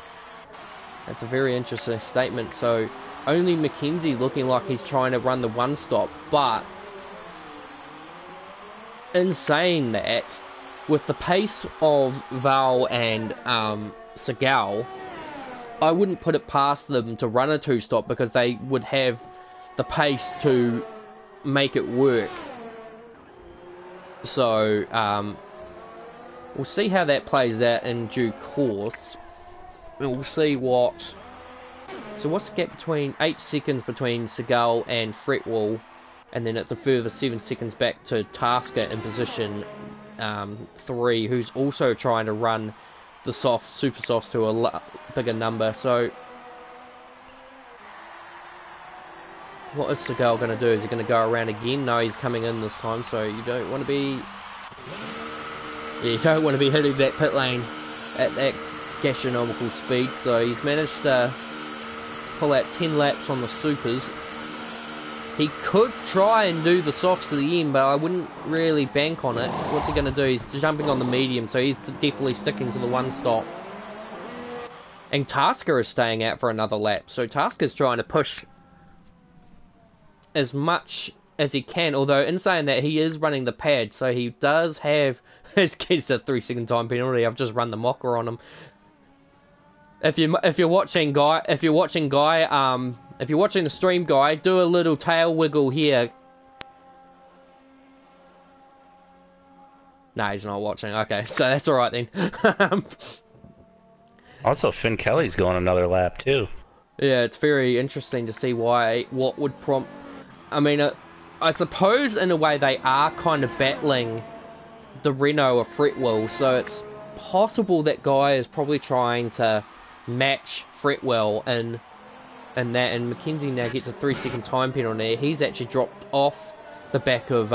That's a very interesting statement. So only Mackenzie looking like he's trying to run the one stop, but in saying that, with the pace of Val and Segal, I wouldn't put it past them to run a two stop because they would have the pace to make it work. So we'll see how that plays out in due course. We'll see what... So what's the gap between... 8 seconds between Segal and Fretwell, and then it's a further 7 seconds back to Tasker in position 3, who's also trying to run the super softs to a bigger number. So what is Segal going to do? Is he going to go around again? No, he's coming in this time, so you don't want to be... Yeah, you don't want to be hitting that pit lane at that gastronomical speed. So he's managed to pull out 10 laps on the supers. He could try and do the softs to the end, but I wouldn't really bank on it. What's he going to do? He's jumping on the medium, so he's definitely sticking to the one stop. And Tasker is staying out for another lap, so Tasker's trying to push as much as he can, although in saying that, he is running the pad, so he does have... It's a 3-second time penalty. I've just run the mocker on him. If you're watching the stream, guy, do a little tail wiggle here. No, he's not watching. Okay, so that's all right then. Also, Finn Kelly's going another lap too. Yeah, it's very interesting to see what would prompt. I mean, I suppose in a way they are kind of battling the Renault of Fretwell, so it's possible that Guy is probably trying to match Fretwell and that, and Mackenzie now gets a 3-second time penalty. He's actually dropped off the back of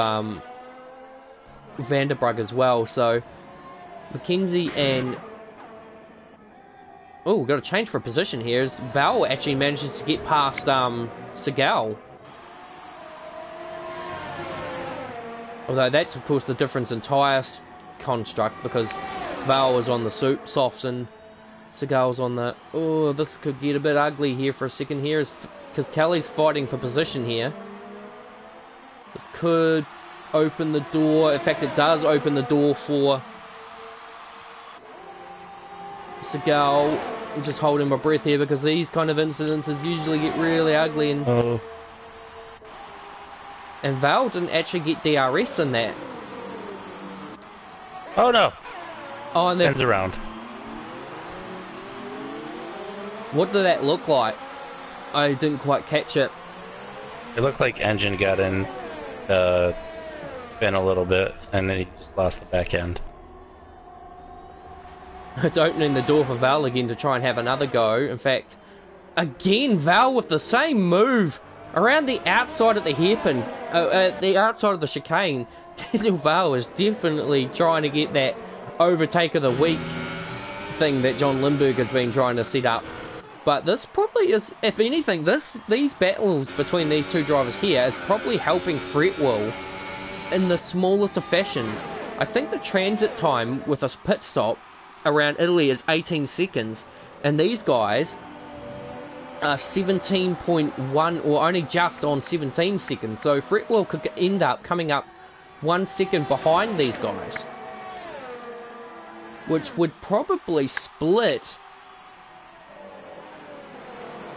Vanderbrug as well, so Mackenzie and... Oh, we've got to change for a position here, as Val actually manages to get past Segal. Although that's of course the difference in tyre construct, because Val was on the softs and Segal's on the... Oh, this could get a bit ugly here for a second here, because Kelly's fighting for position here. This could open the door. In fact, it does open the door for Segal. I'm just holding my breath here because these kind of incidences usually get really ugly, and and Val didn't actually get DRS in that. Oh no! Oh, and Ends around. What did that look like? I didn't quite catch it. It looked like Engine got in, bent a little bit, and then he just lost the back end. It's opening the door for Val again to try and have another go. In fact, again, Val with the same move around the outside of the hairpin, the outside of the chicane. Daniel Val is definitely trying to get that overtake of the week thing that John Lindbergh has been trying to set up. But this probably is, if anything, these battles between these two drivers here is probably helping Fretwell in the smallest of fashions. I think the transit time with a pit stop around Italy is 18 seconds, and these guys 17.1, or only just on 17 seconds. So Fretwell could end up coming up 1 second behind these guys, which would probably split.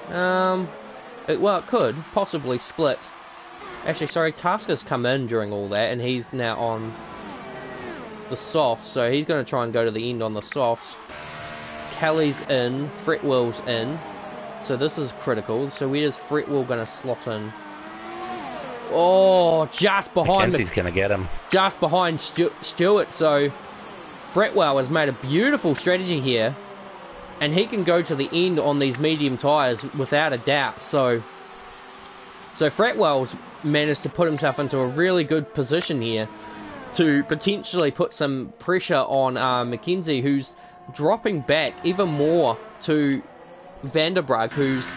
Well, it could possibly split. Actually, sorry, Tasker's come in during all that, and he's now on the softs, so he's going to try and go to the end on the softs. Kelly's in, Fretwell's in, so this is critical. So where is Fretwell going to slot in? Oh, just behind Mackenzie's going to get him. Just behind Stewart, so Fretwell has made a beautiful strategy here, and he can go to the end on these medium tyres without a doubt. So Fretwell's managed to put himself into a really good position here to potentially put some pressure on Mackenzie, who's dropping back even more to Vanderbrug, who's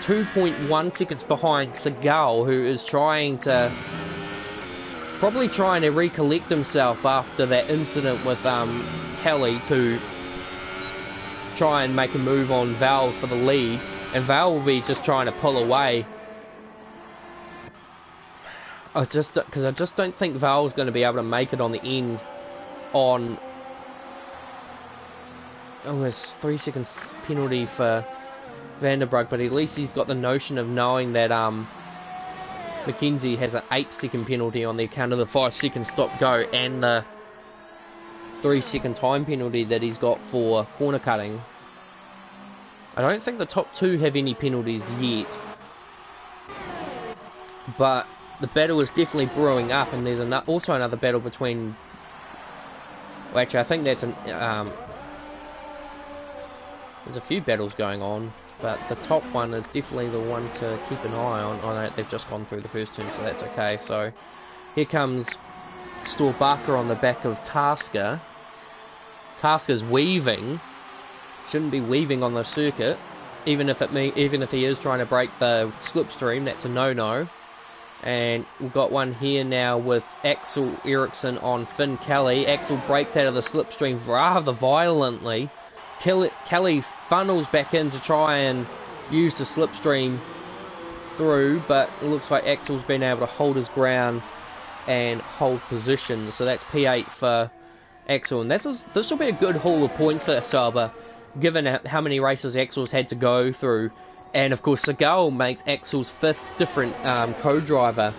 2.1 seconds behind Segal, who is probably trying to recollect himself after that incident with Kelly to try and make a move on Val for the lead, and Val will be just trying to pull away. Because I just don't think Val's going to be able to make it on the end on... Oh, it's 3 seconds penalty for Vanderbrug, but at least he's got the notion of knowing that Mackenzie has an 8-second penalty on the account of the 5-second stop-go and the 3-second time penalty that he's got for corner cutting. I don't think the top two have any penalties yet, but the battle is definitely brewing up, and there's also another battle between... Well, actually, I think that's there's a few battles going on, but the top one is definitely the one to keep an eye on. I know they've just gone through the first two, so that's okay. So here comes Storbacher on the back of Tasker. Tasker's weaving. Shouldn't be weaving on the circuit, even if he is trying to break the slipstream. That's a no-no. And we've got one here now with Axel Eriksson on Finn Kelly. Axel breaks out of the slipstream rather violently. Kelly funnels back in to try and use the slipstream through, but it looks like Axel's been able to hold his ground and hold position. So that's P8 for Axel, and this will be a good haul of points for Sauber, given how many races Axel's had to go through. And of course, Segal makes Axel's 5th different co-driver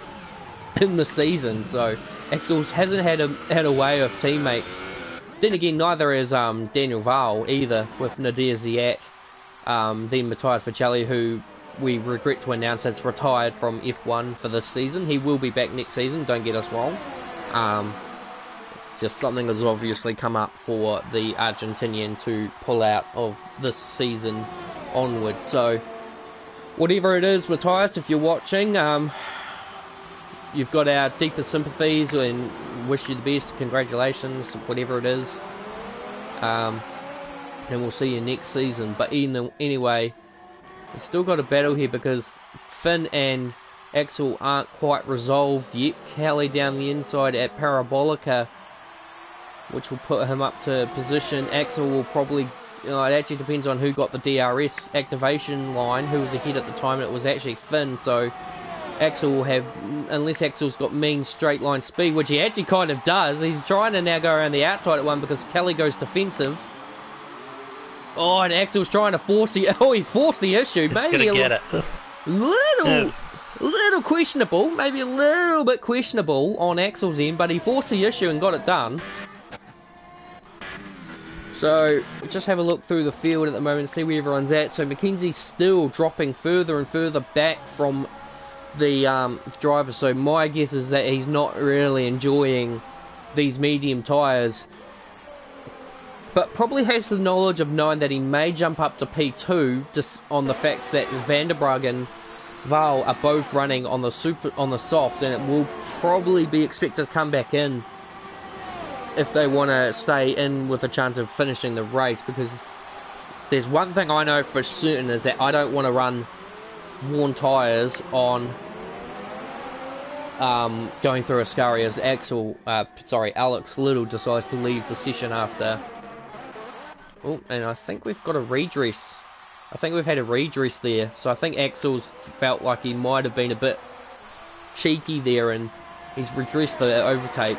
in the season, so Axel hasn't had a way of teammates. Then again, neither is Daniel Val either, with Nadir Ziat, then Matthias Vicelli, who we regret to announce has retired from F1 for this season. He will be back next season, don't get us wrong. Just something has obviously come up for the Argentinian to pull out of this season onwards. So whatever it is, Matthias, if you're watching, you've got our deepest sympathies and wish you the best. Congratulations, whatever it is. And we'll see you next season. But anyway, we've still got a battle here because Finn and Axel aren't quite resolved yet. Kelly down the inside at Parabolica, which will put him up to position. Axel will probably... it actually depends on who got the DRS activation line, who was ahead at the time, and it was actually Finn, so Axel will have, unless Axel's got mean straight line speed, which he actually kind of does. He's trying to now go around the outside at one because Kelly goes defensive. Oh, and Axel's trying to force the... Oh, he's forced the issue. Maybe little questionable. Maybe a little bit questionable on Axel's end, but he forced the issue and got it done. So, just have a look through the field at the moment, see where everyone's at. So, Mackenzie's still dropping further and further back from the driver. So, my guess is that he's not really enjoying these medium tyres. But probably has the knowledge of knowing that he may jump up to P2 just on the fact that Vanderbrug and Val are both running on the softs, and it will probably be expected to come back in if they want to stay in with a chance of finishing the race, because there's one thing I know for certain is that I don't want to run worn tyres on going through Ascari as Alex Little decides to leave the session after. Oh, and I think we've got a redress I think we've had a redress there, so I think Axel's felt like he might have been a bit cheeky there, and he's redressed the overtake.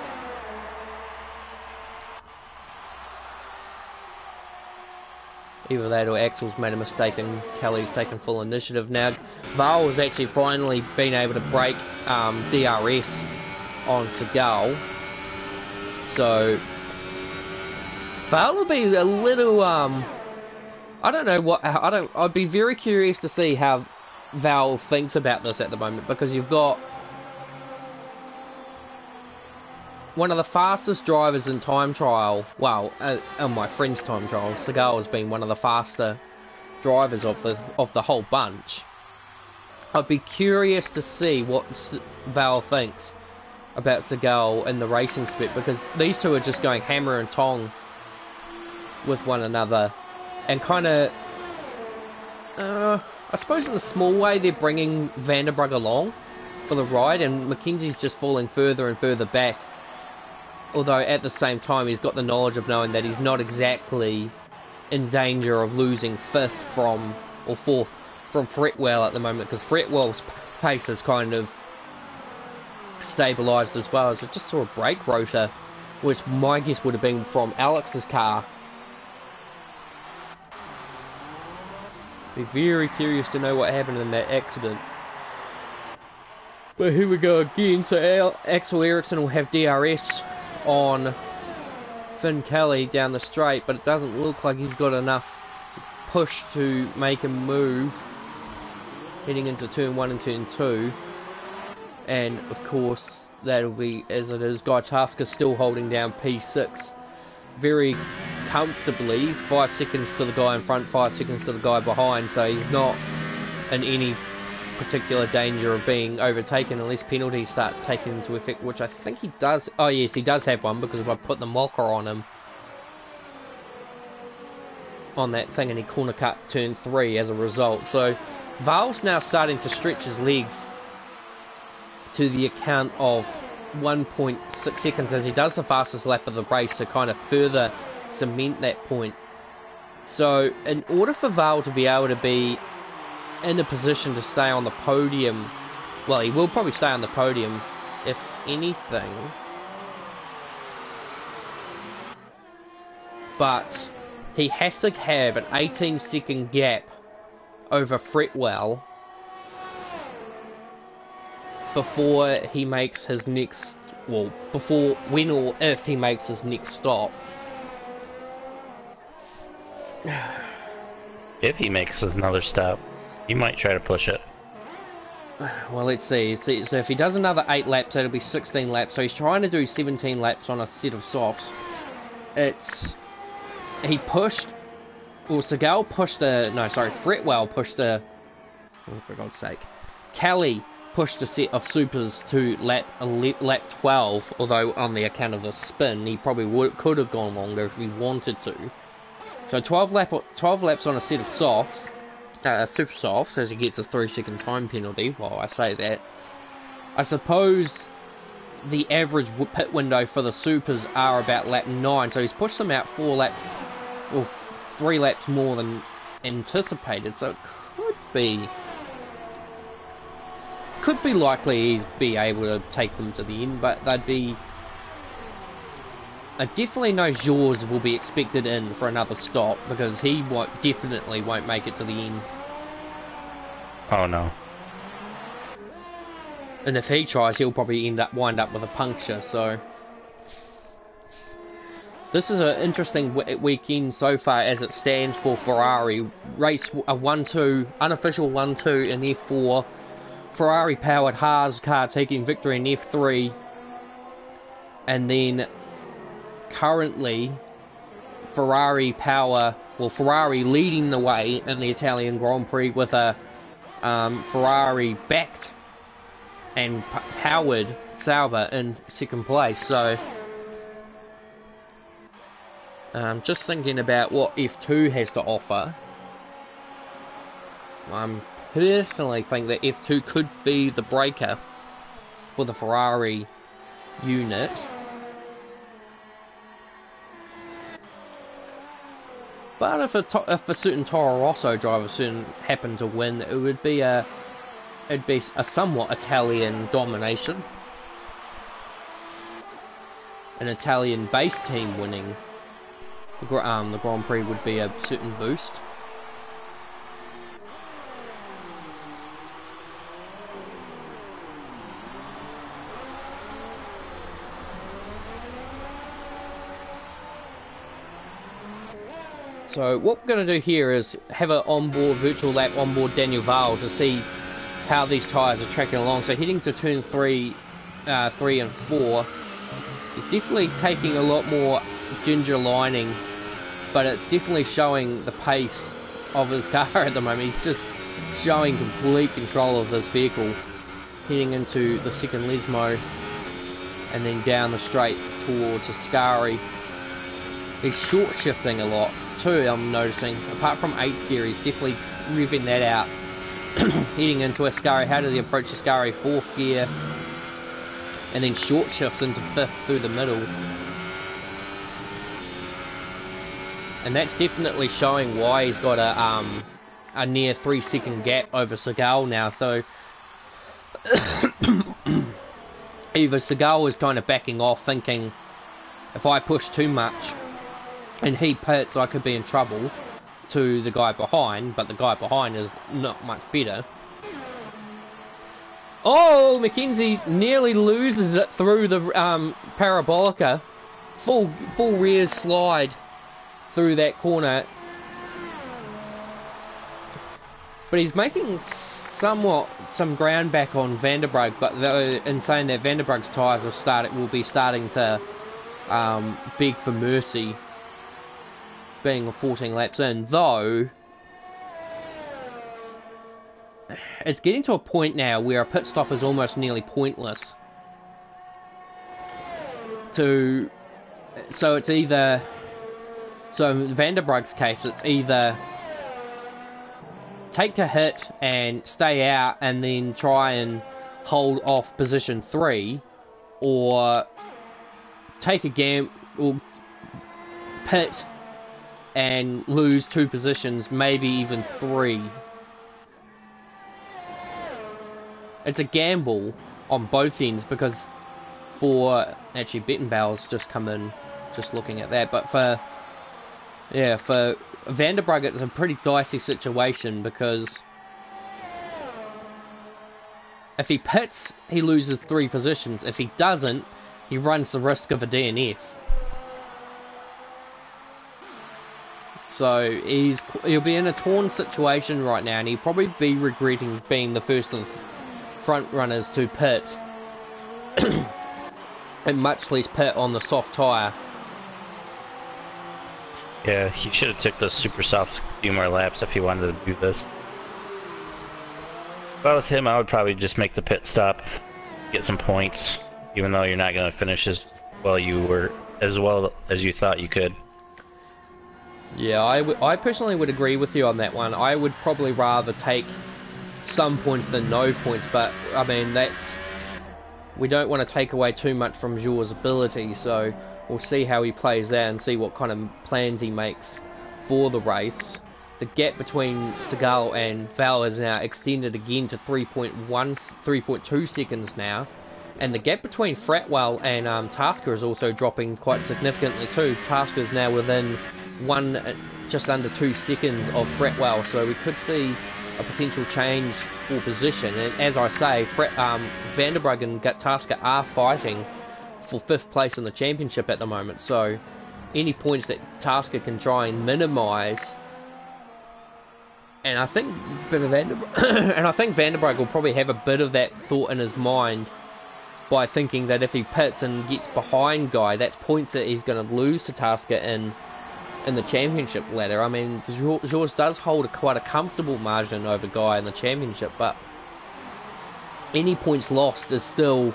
Either that or Axel's made a mistake and Kelly's taken full initiative. Now, Val has actually finally been able to break DRS on Segal. So, Val will be a little, I don't know what, I'd be very curious to see how Val thinks about this at the moment, because you've got one of the fastest drivers in time trial, well, on my friend's time trial, Segal has been one of the faster drivers of the whole bunch. I'd be curious to see what Val thinks about Segal in the racing split, because these two are just going hammer and tong with one another, and kind of, I suppose in a small way they're bringing Vanderbrugge along for the ride, and Mackenzie's just falling further and further back. Although at the same time he's got the knowledge of knowing that he's not exactly in danger of losing fourth from Fretwell at the moment, because Fretwell's pace is kind of stabilised as well. As I just saw a brake rotor, which my guess would have been from Alex's car. Be very curious to know what happened in that accident. But here we go again. So Axel Ericsson will have DRS on Finn Kelly down the straight, but it doesn't look like he's got enough push to make him move heading into turn 1 and turn 2. And of course that'll be as it is. Guy Tasker still holding down P6 very comfortably, 5 seconds to the guy in front, 5 seconds to the guy behind, so he's not in any particular danger of being overtaken unless penalties start taking into effect, which I think he does. Oh yes, he does have one, because if I put the mocker on him on that thing and he corner cut turn 3 as a result. So Val's now starting to stretch his legs to the account of 1.6 seconds as he does the fastest lap of the race to kind of further cement that point. So in order for Val to be able to be in a position to stay on the podium, well, he will probably stay on the podium if anything, but he has to have an 18-second gap over Fretwell before he makes his next, well, before, when or if he makes his next stop. If he makes another stop, he might try to push it. Well, let's see. So if he does another 8 laps, that'll be 16 laps. So he's trying to do 17 laps on a set of softs. He pushed, well, Segal pushed Fretwell pushed oh, for God's sake. Kelly pushed a set of supers to lap 12, although on the account of the spin, he probably could have gone longer if he wanted to. So 12 laps on a set of softs, super softs, as he gets a 3-second time penalty. While I say that, I suppose the average pit window for the supers are about lap 9, so he's pushed them out 4 laps, or 3 laps more than anticipated. So it could be likely he'd be able to take them to the end, but I definitely know Jaws will be expected in for another stop, because he definitely won't make it to the end. Oh no. And if he tries, he'll probably wind up with a puncture, so this is an interesting weekend so far as it stands for Ferrari. Race a 1-2, unofficial 1-2 in F4. Ferrari powered Haas car taking victory in F3. And then currently Ferrari leading the way in the Italian Grand Prix with a Ferrari backed and powered Sauber in second place. So just thinking about what F2 has to offer, I personally think that F2 could be the breaker for the Ferrari unit. But if a certain Toro Rosso driver happened to win, it'd be a somewhat Italian domination. An Italian-based team winning the Grand Prix would be a certain boost. So what we're going to do here is have a virtual lap onboard Daniel Valle to see how these tyres are tracking along. So heading to turn 3 and 4, he's definitely taking a lot more ginger lining, but it's definitely showing the pace of his car at the moment. He's just showing complete control of this vehicle, heading into the second Lesmo and then down the straight towards Ascari. He's short shifting a lot too, I'm noticing. Apart from 8th gear, he's definitely revving that out. Heading into Ascari. How does he approach Ascari? 4th gear, and then short shifts into 5th through the middle. And that's definitely showing why he's got a near 3-second gap over Segal now. So either Segal is kind of backing off, thinking if I push too much and he pits, I could be in trouble, to the guy behind, but the guy behind is not much better. Oh, Mackenzie nearly loses it through the parabolica. Full rear slide through that corner. But he's making some ground back on Vanderbrug, but in saying that, Vanderbrug's tyres will be starting to beg for mercy, being 14 laps in, though it's getting to a point now where a pit stop is almost nearly pointless. So it's either, so in Vanderbrug's case, it's either take a hit and stay out and then try and hold off position 3, or take a gamble, or pit and lose 2 positions, maybe even 3. It's a gamble on both ends, because actually Bettenbauer's just come in, just looking at that, but for Vanderbrug it's a pretty dicey situation, because if he pits, he loses 3 positions. If he doesn't, he runs the risk of a DNF. So he'll be in a torn situation right now, and he'll probably be regretting being the first of the front runners to pit, and much less pit on the soft tyre. Yeah, he should have took those super soft few more laps if he wanted to do this. If I was him, I would probably just make the pit stop, get some points, even though you're not going to finish as well as you thought you could. Yeah, I personally would agree with you on that one. I would probably rather take some points than no points, but I mean, we don't want to take away too much from Zhou's ability, so we'll see how he plays that and see what kind of plans he makes for the race. The gap between Segal and Val is now extended again to 3.2 seconds now, and the gap between Fratwell and Tasker is also dropping quite significantly too. Tasker is now within just under 2 seconds of Fratwell, so we could see a potential change for position. And as I say, Vanderbrug and Tasker are fighting for 5th place in the championship at the moment, so any points that Tasker can try and minimise, and I think Vanderbrug will probably have a bit of that thought in his mind, by thinking that if he pits and gets behind Guy, that's points that he's going to lose to Tasker in the championship ladder. I mean, Zhou does hold quite a comfortable margin over Guy in the championship, but any points lost is still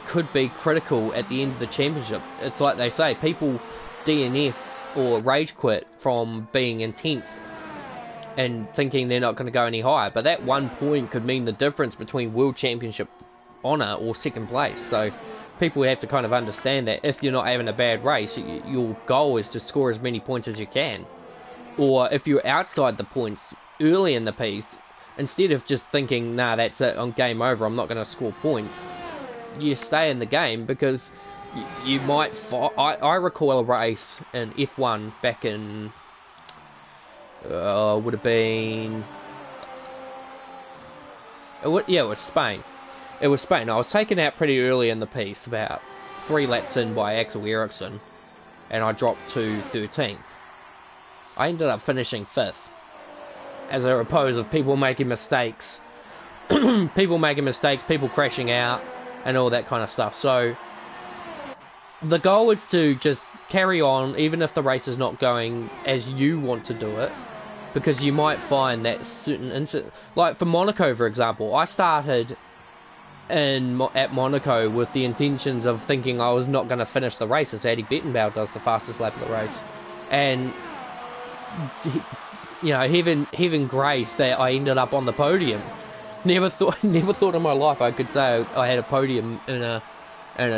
could be critical at the end of the championship. It's like they say, people DNF or rage quit from being in 10th and thinking they're not going to go any higher, but that 1 point could mean the difference between World Championship honour or 2nd place. So people have to kind of understand that if you're not having a bad race, your goal is to score as many points as you can. or if you're outside the points early in the piece, instead of just thinking, nah, that's it, I'm game over, I'm not going to score points, you stay in the game, because you might I recall a race in F1 back in would have been it was Spain. It was Spain. I was taken out pretty early in the piece, about 3 laps in by Axel Ericsson, and I dropped to 13th. I ended up finishing 5th, as a opposed of people making mistakes, people crashing out, and all that kind of stuff. So the goal is to just carry on, even if the race is not going as you want to do it, because you might find that certain like for Monaco, for example, I started at Monaco with the intentions of thinking I was not going to finish the race, as Eddie Bettenbauer does the fastest lap of the race, and having grace that I ended up on the podium. Never thought in my life I could say I had a podium in a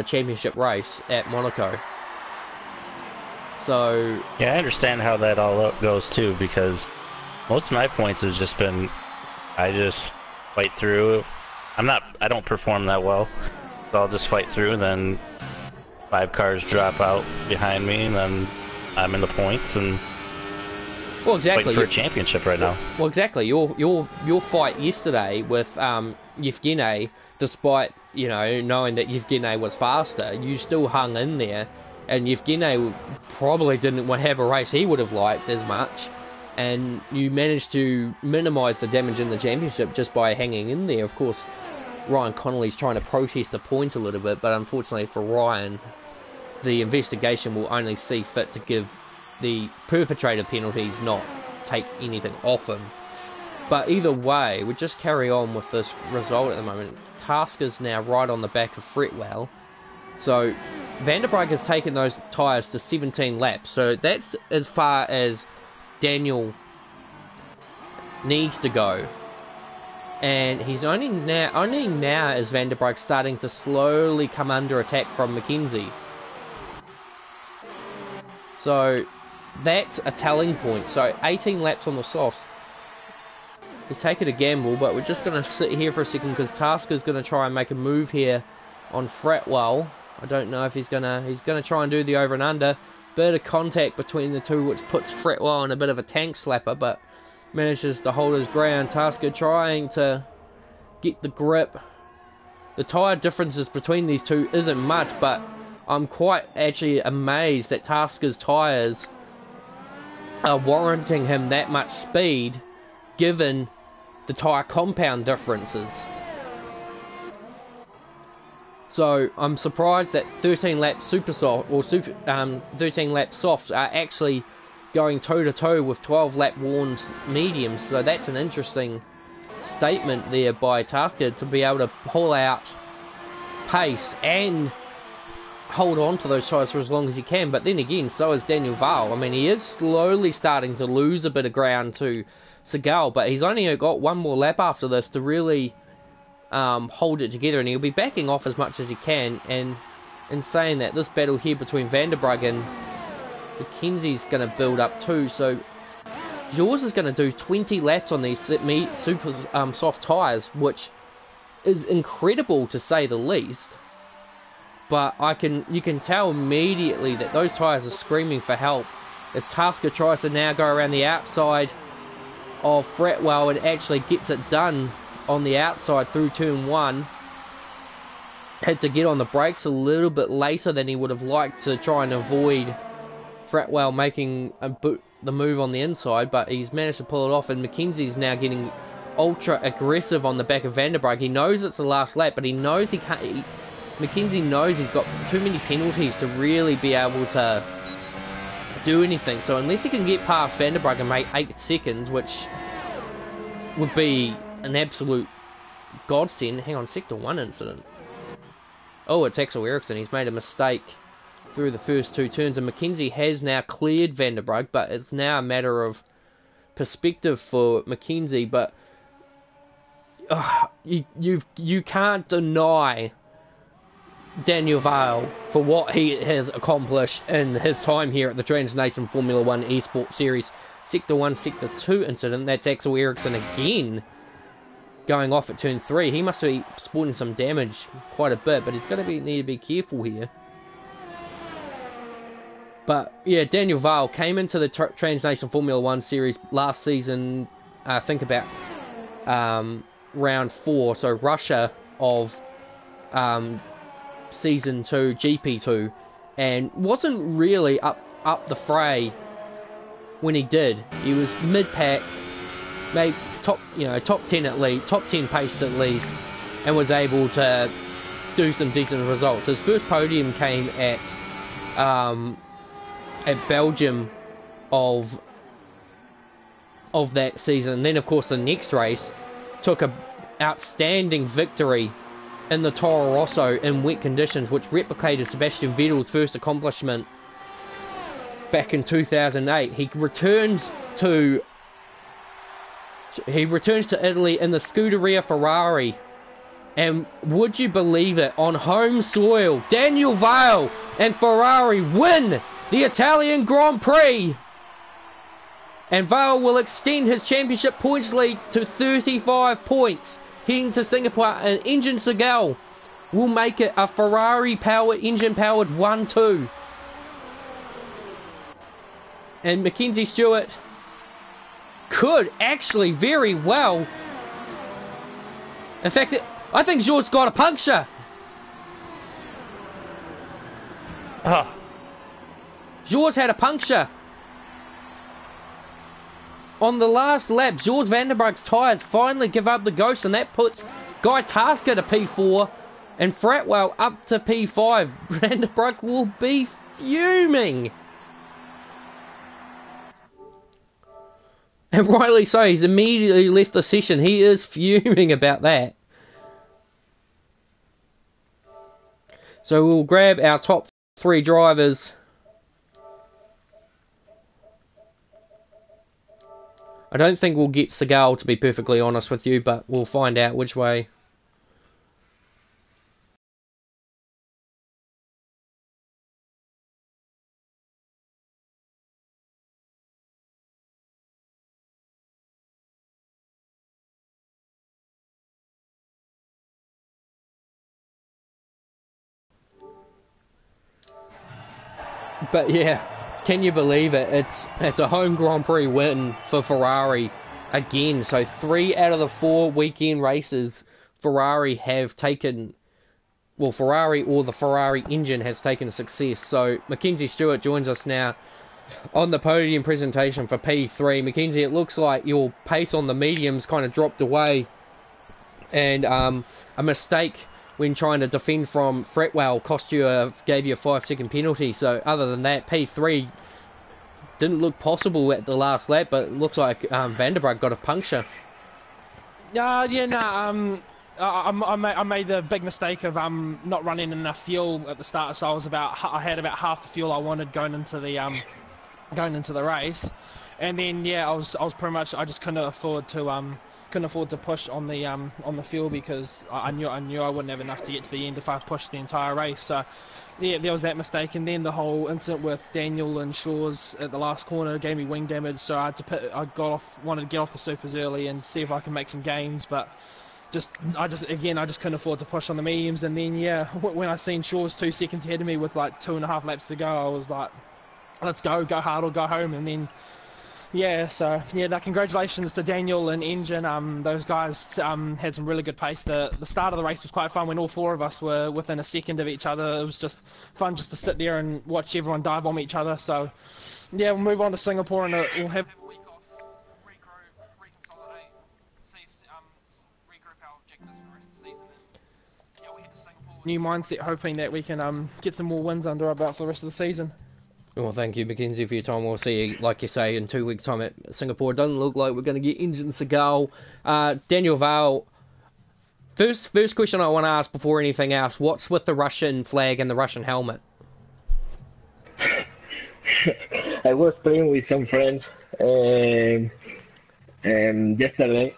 championship race at Monaco. So yeah, I understand how that all goes too, because most of my points has just been I just fight through. I don't perform that well, so I'll just fight through, and then 5 cars drop out behind me, and then I'm in the points and exactly fighting for a championship right now. Well, exactly. Your fight yesterday with Yevgeny, despite knowing that Yevgeny was faster, you still hung in there, and Yevgeny probably didn't have a race he would have liked as much, and you managed to minimise the damage in the championship just by hanging in there. Of course, Ryan Connolly's trying to protest the point a little bit, but unfortunately for Ryan, the investigation will only see fit to give the perpetrator penalties, not take anything off him. But either way, we just carry on with this result at the moment. Tasker's now right on the back of Fretwell, so Van der Breggen has taken those tyres to 17 laps, so that's as far as Daniel needs to go, and he's only now is Van der Breggen starting to slowly come under attack from Mackenzie. So that's a telling point. So 18 laps on the softs. He's taken a gamble, but we're just going to sit here for a second, because Tasker's going to try and make a move here on Fretwell. I don't know if he's going to try and do the over and under. Bit of contact between the two, which puts Fretwell in a bit of a tank slapper, but manages to hold his ground. Tasker trying to get the grip. The tyre differences between these two isn't much, but I'm quite actually amazed that Tasker's tyres are warranting him that much speed, given the tyre compound differences. So I'm surprised that 13 lap softs are actually going toe to toe with 12 lap worn mediums. So that's an interesting statement there by Tasker, to be able to pull out pace and hold on to those tyres for as long as he can. But then again, so is Daniel Vahl. I mean, he is slowly starting to lose a bit of ground to Segal, but he's only got one more lap after this to really hold it together, and he'll be backing off as much as he can. And in saying that, this battle here between Van der Breggen and Mackenzie's going to build up too. So Jaws is going to do 20 laps on these super soft tyres, which is incredible to say the least. But you can tell immediately that those tyres are screaming for help, as Tasker tries to now go around the outside of Fretwell and actually gets it done on the outside through turn 1. Had to get on the brakes a little bit later than he would have liked to try and avoid Fretwell making the move on the inside, but he's managed to pull it off, and Mackenzie's now getting ultra aggressive on the back of Van der Breggen. He knows it's the last lap, but he knows he can't. Mackenzie knows he's got too many penalties to really be able to do anything. So unless he can get past Van der Breggen and make 8 seconds, which would be an absolute godsend. Hang on, sector 1 incident. Oh, it's Axel Ericsson. He's made a mistake through the first 2 turns, and Mackenzie has now cleared Van der Breggen, but it's now a matter of perspective for Mackenzie. But you can't deny Daniel Vahl for what he has accomplished in his time here at the Transnation Formula 1 Esports Series. Sector 1, Sector 2 incident. That's Axel Ericsson again going off at turn 3. He must be sporting some damage quite a bit, but he's going to need to be careful here. But yeah, Daniel Vahl came into the Transnation Formula 1 series last season, I think about round 4, so Russia of season 2, GP2, and wasn't really up the fray when he did. He was mid-pack, made top 10 at least, top 10 paced at least, and was able to do some decent results. His first podium came at Belgium of that season. And then of course the next race took a outstanding victory in the Toro Rosso in wet conditions, which replicated Sebastian Vettel's first accomplishment back in 2008. He returns to Italy in the Scuderia Ferrari, and would you believe it, on home soil, Daniel Vahl and Ferrari win the Italian Grand Prix, and Vahl will extend his championship points lead to 35 points heading to Singapore, and Engine Segal will make it a Ferrari engine powered 1-2. And Mackenzie Stewart could actually very well, in fact, I think George got a puncture. George had a puncture. On the last lap, George Vandenberg's tyres finally give up the ghost, and that puts Guy Tasker to P4 and Fratwell up to P5. Vandenberg will be fuming. And rightly so, he's immediately left the session. He is fuming about that. So we'll grab our top 3 drivers. I don't think we'll get Segal, to be perfectly honest with you, but we'll find out which way. But yeah, can you believe it? It's a home Grand Prix win for Ferrari again. So 3 out of the 4 weekend races Ferrari have taken, well, Ferrari or the Ferrari engine has taken success. So Mackenzie Stewart joins us now on the podium presentation for P3. Mackenzie, it looks like your pace on the mediums kind of dropped away, and a mistake when trying to defend from Fretwell gave you a 5-second penalty. So other than that, P3 didn't look possible at the last lap, but it looks like Vandenberg got a puncture. I made the big mistake of not running enough fuel at the start, so I had about half the fuel I wanted going into the race, and then yeah, I was pretty much, I just couldn't afford to push on the fuel, because I knew I wouldn't have enough to get to the end if I pushed the entire race. So yeah, there was that mistake, and then the whole incident with Daniel and Shaw's at the last corner gave me wing damage, so I wanted to get off the supers early and see if I can make some gains, but I just couldn't afford to push on the mediums. And then yeah, when I seen Shaw's 2 seconds ahead of me with like 2.5 laps to go, I was like, let's go hard or go home. And then yeah, so yeah, congratulations to Daniel and Engine. Those guys had some really good pace. The start of the race was quite fun when all 4 of us were within a second of each other. It was just fun just to sit there and watch everyone dive bomb each other. So yeah, we'll move on to Singapore, and we'll have a week off, regroup, reconsolidate, regroup our objectives for the rest of the season. And yeah, we'll head to Singapore with new mindset, hoping that we can get some more wins under our belt for the rest of the season. Well, thank you, Mackenzie, for your time. We'll see you, like you say, in 2 weeks' time at Singapore. It doesn't look like we're going to get Engine Segal. Daniel Vahl, first question I want to ask before anything else, what's with the Russian flag and the Russian helmet? I was playing with some friends yesterday.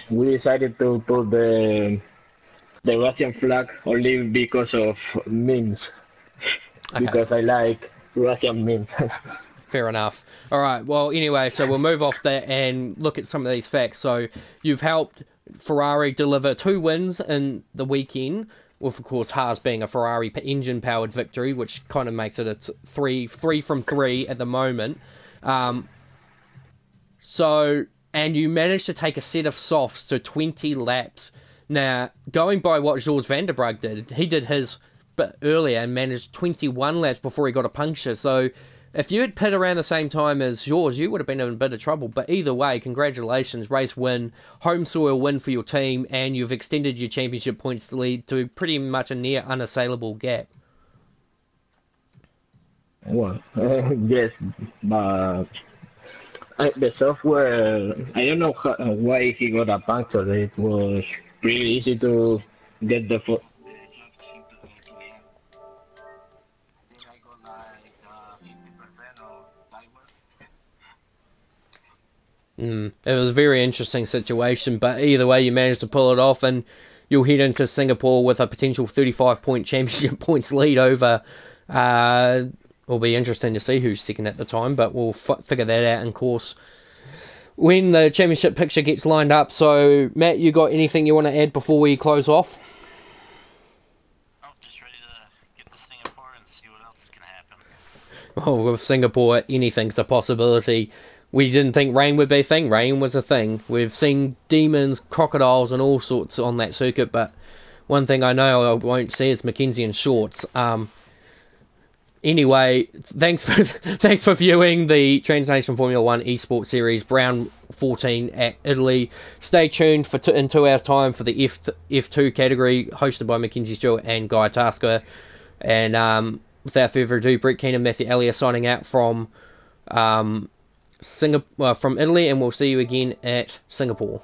We decided to put the Russian flag only because of memes. Okay. Because I like Russian memes. fair enough. All right, well, anyway, so we'll move off that and look at some of these facts. So you've helped Ferrari deliver 2 wins in the weekend, with, of course, Haas being a Ferrari engine-powered victory, which kind of makes it a 3 from 3 at the moment. And you managed to take a set of softs to 20 laps. Now, going by what George van der Brug did, he did his bit earlier and managed 21 laps before he got a puncture. So if you had pit around the same time as George, you would have been in a bit of trouble. But either way, congratulations, race win, home soil win for your team, and you've extended your championship points lead to pretty much a near unassailable gap. Well, yes, but the software, I don't know why he got a puncture. It was pretty easy to get the foot. It was a very interesting situation, but either way, you managed to pull it off, and you'll head into Singapore with a potential 35-point championship points lead over. It'll be interesting to see who's second at the time, but we'll figure that out in course when the championship picture gets lined up. So, Matt, you got anything you want to add before we close off? I'm just ready to get to Singapore and see what else can happen. Well, with Singapore, anything's a possibility. We didn't think rain would be a thing. Rain was a thing. We've seen demons, crocodiles, and all sorts on that circuit, but one thing I know I won't see is Mackenzie in shorts. Anyway, thanks for viewing the Transnation Formula 1 Esports Series Round 14 at Italy. Stay tuned for in 2 hours' time for the F2 category, hosted by Mackenzie Stewart and Guy Tasker. And without further ado, Brett Keenan, Matthew Elliott signing out from Italy, and we'll see you again at Singapore.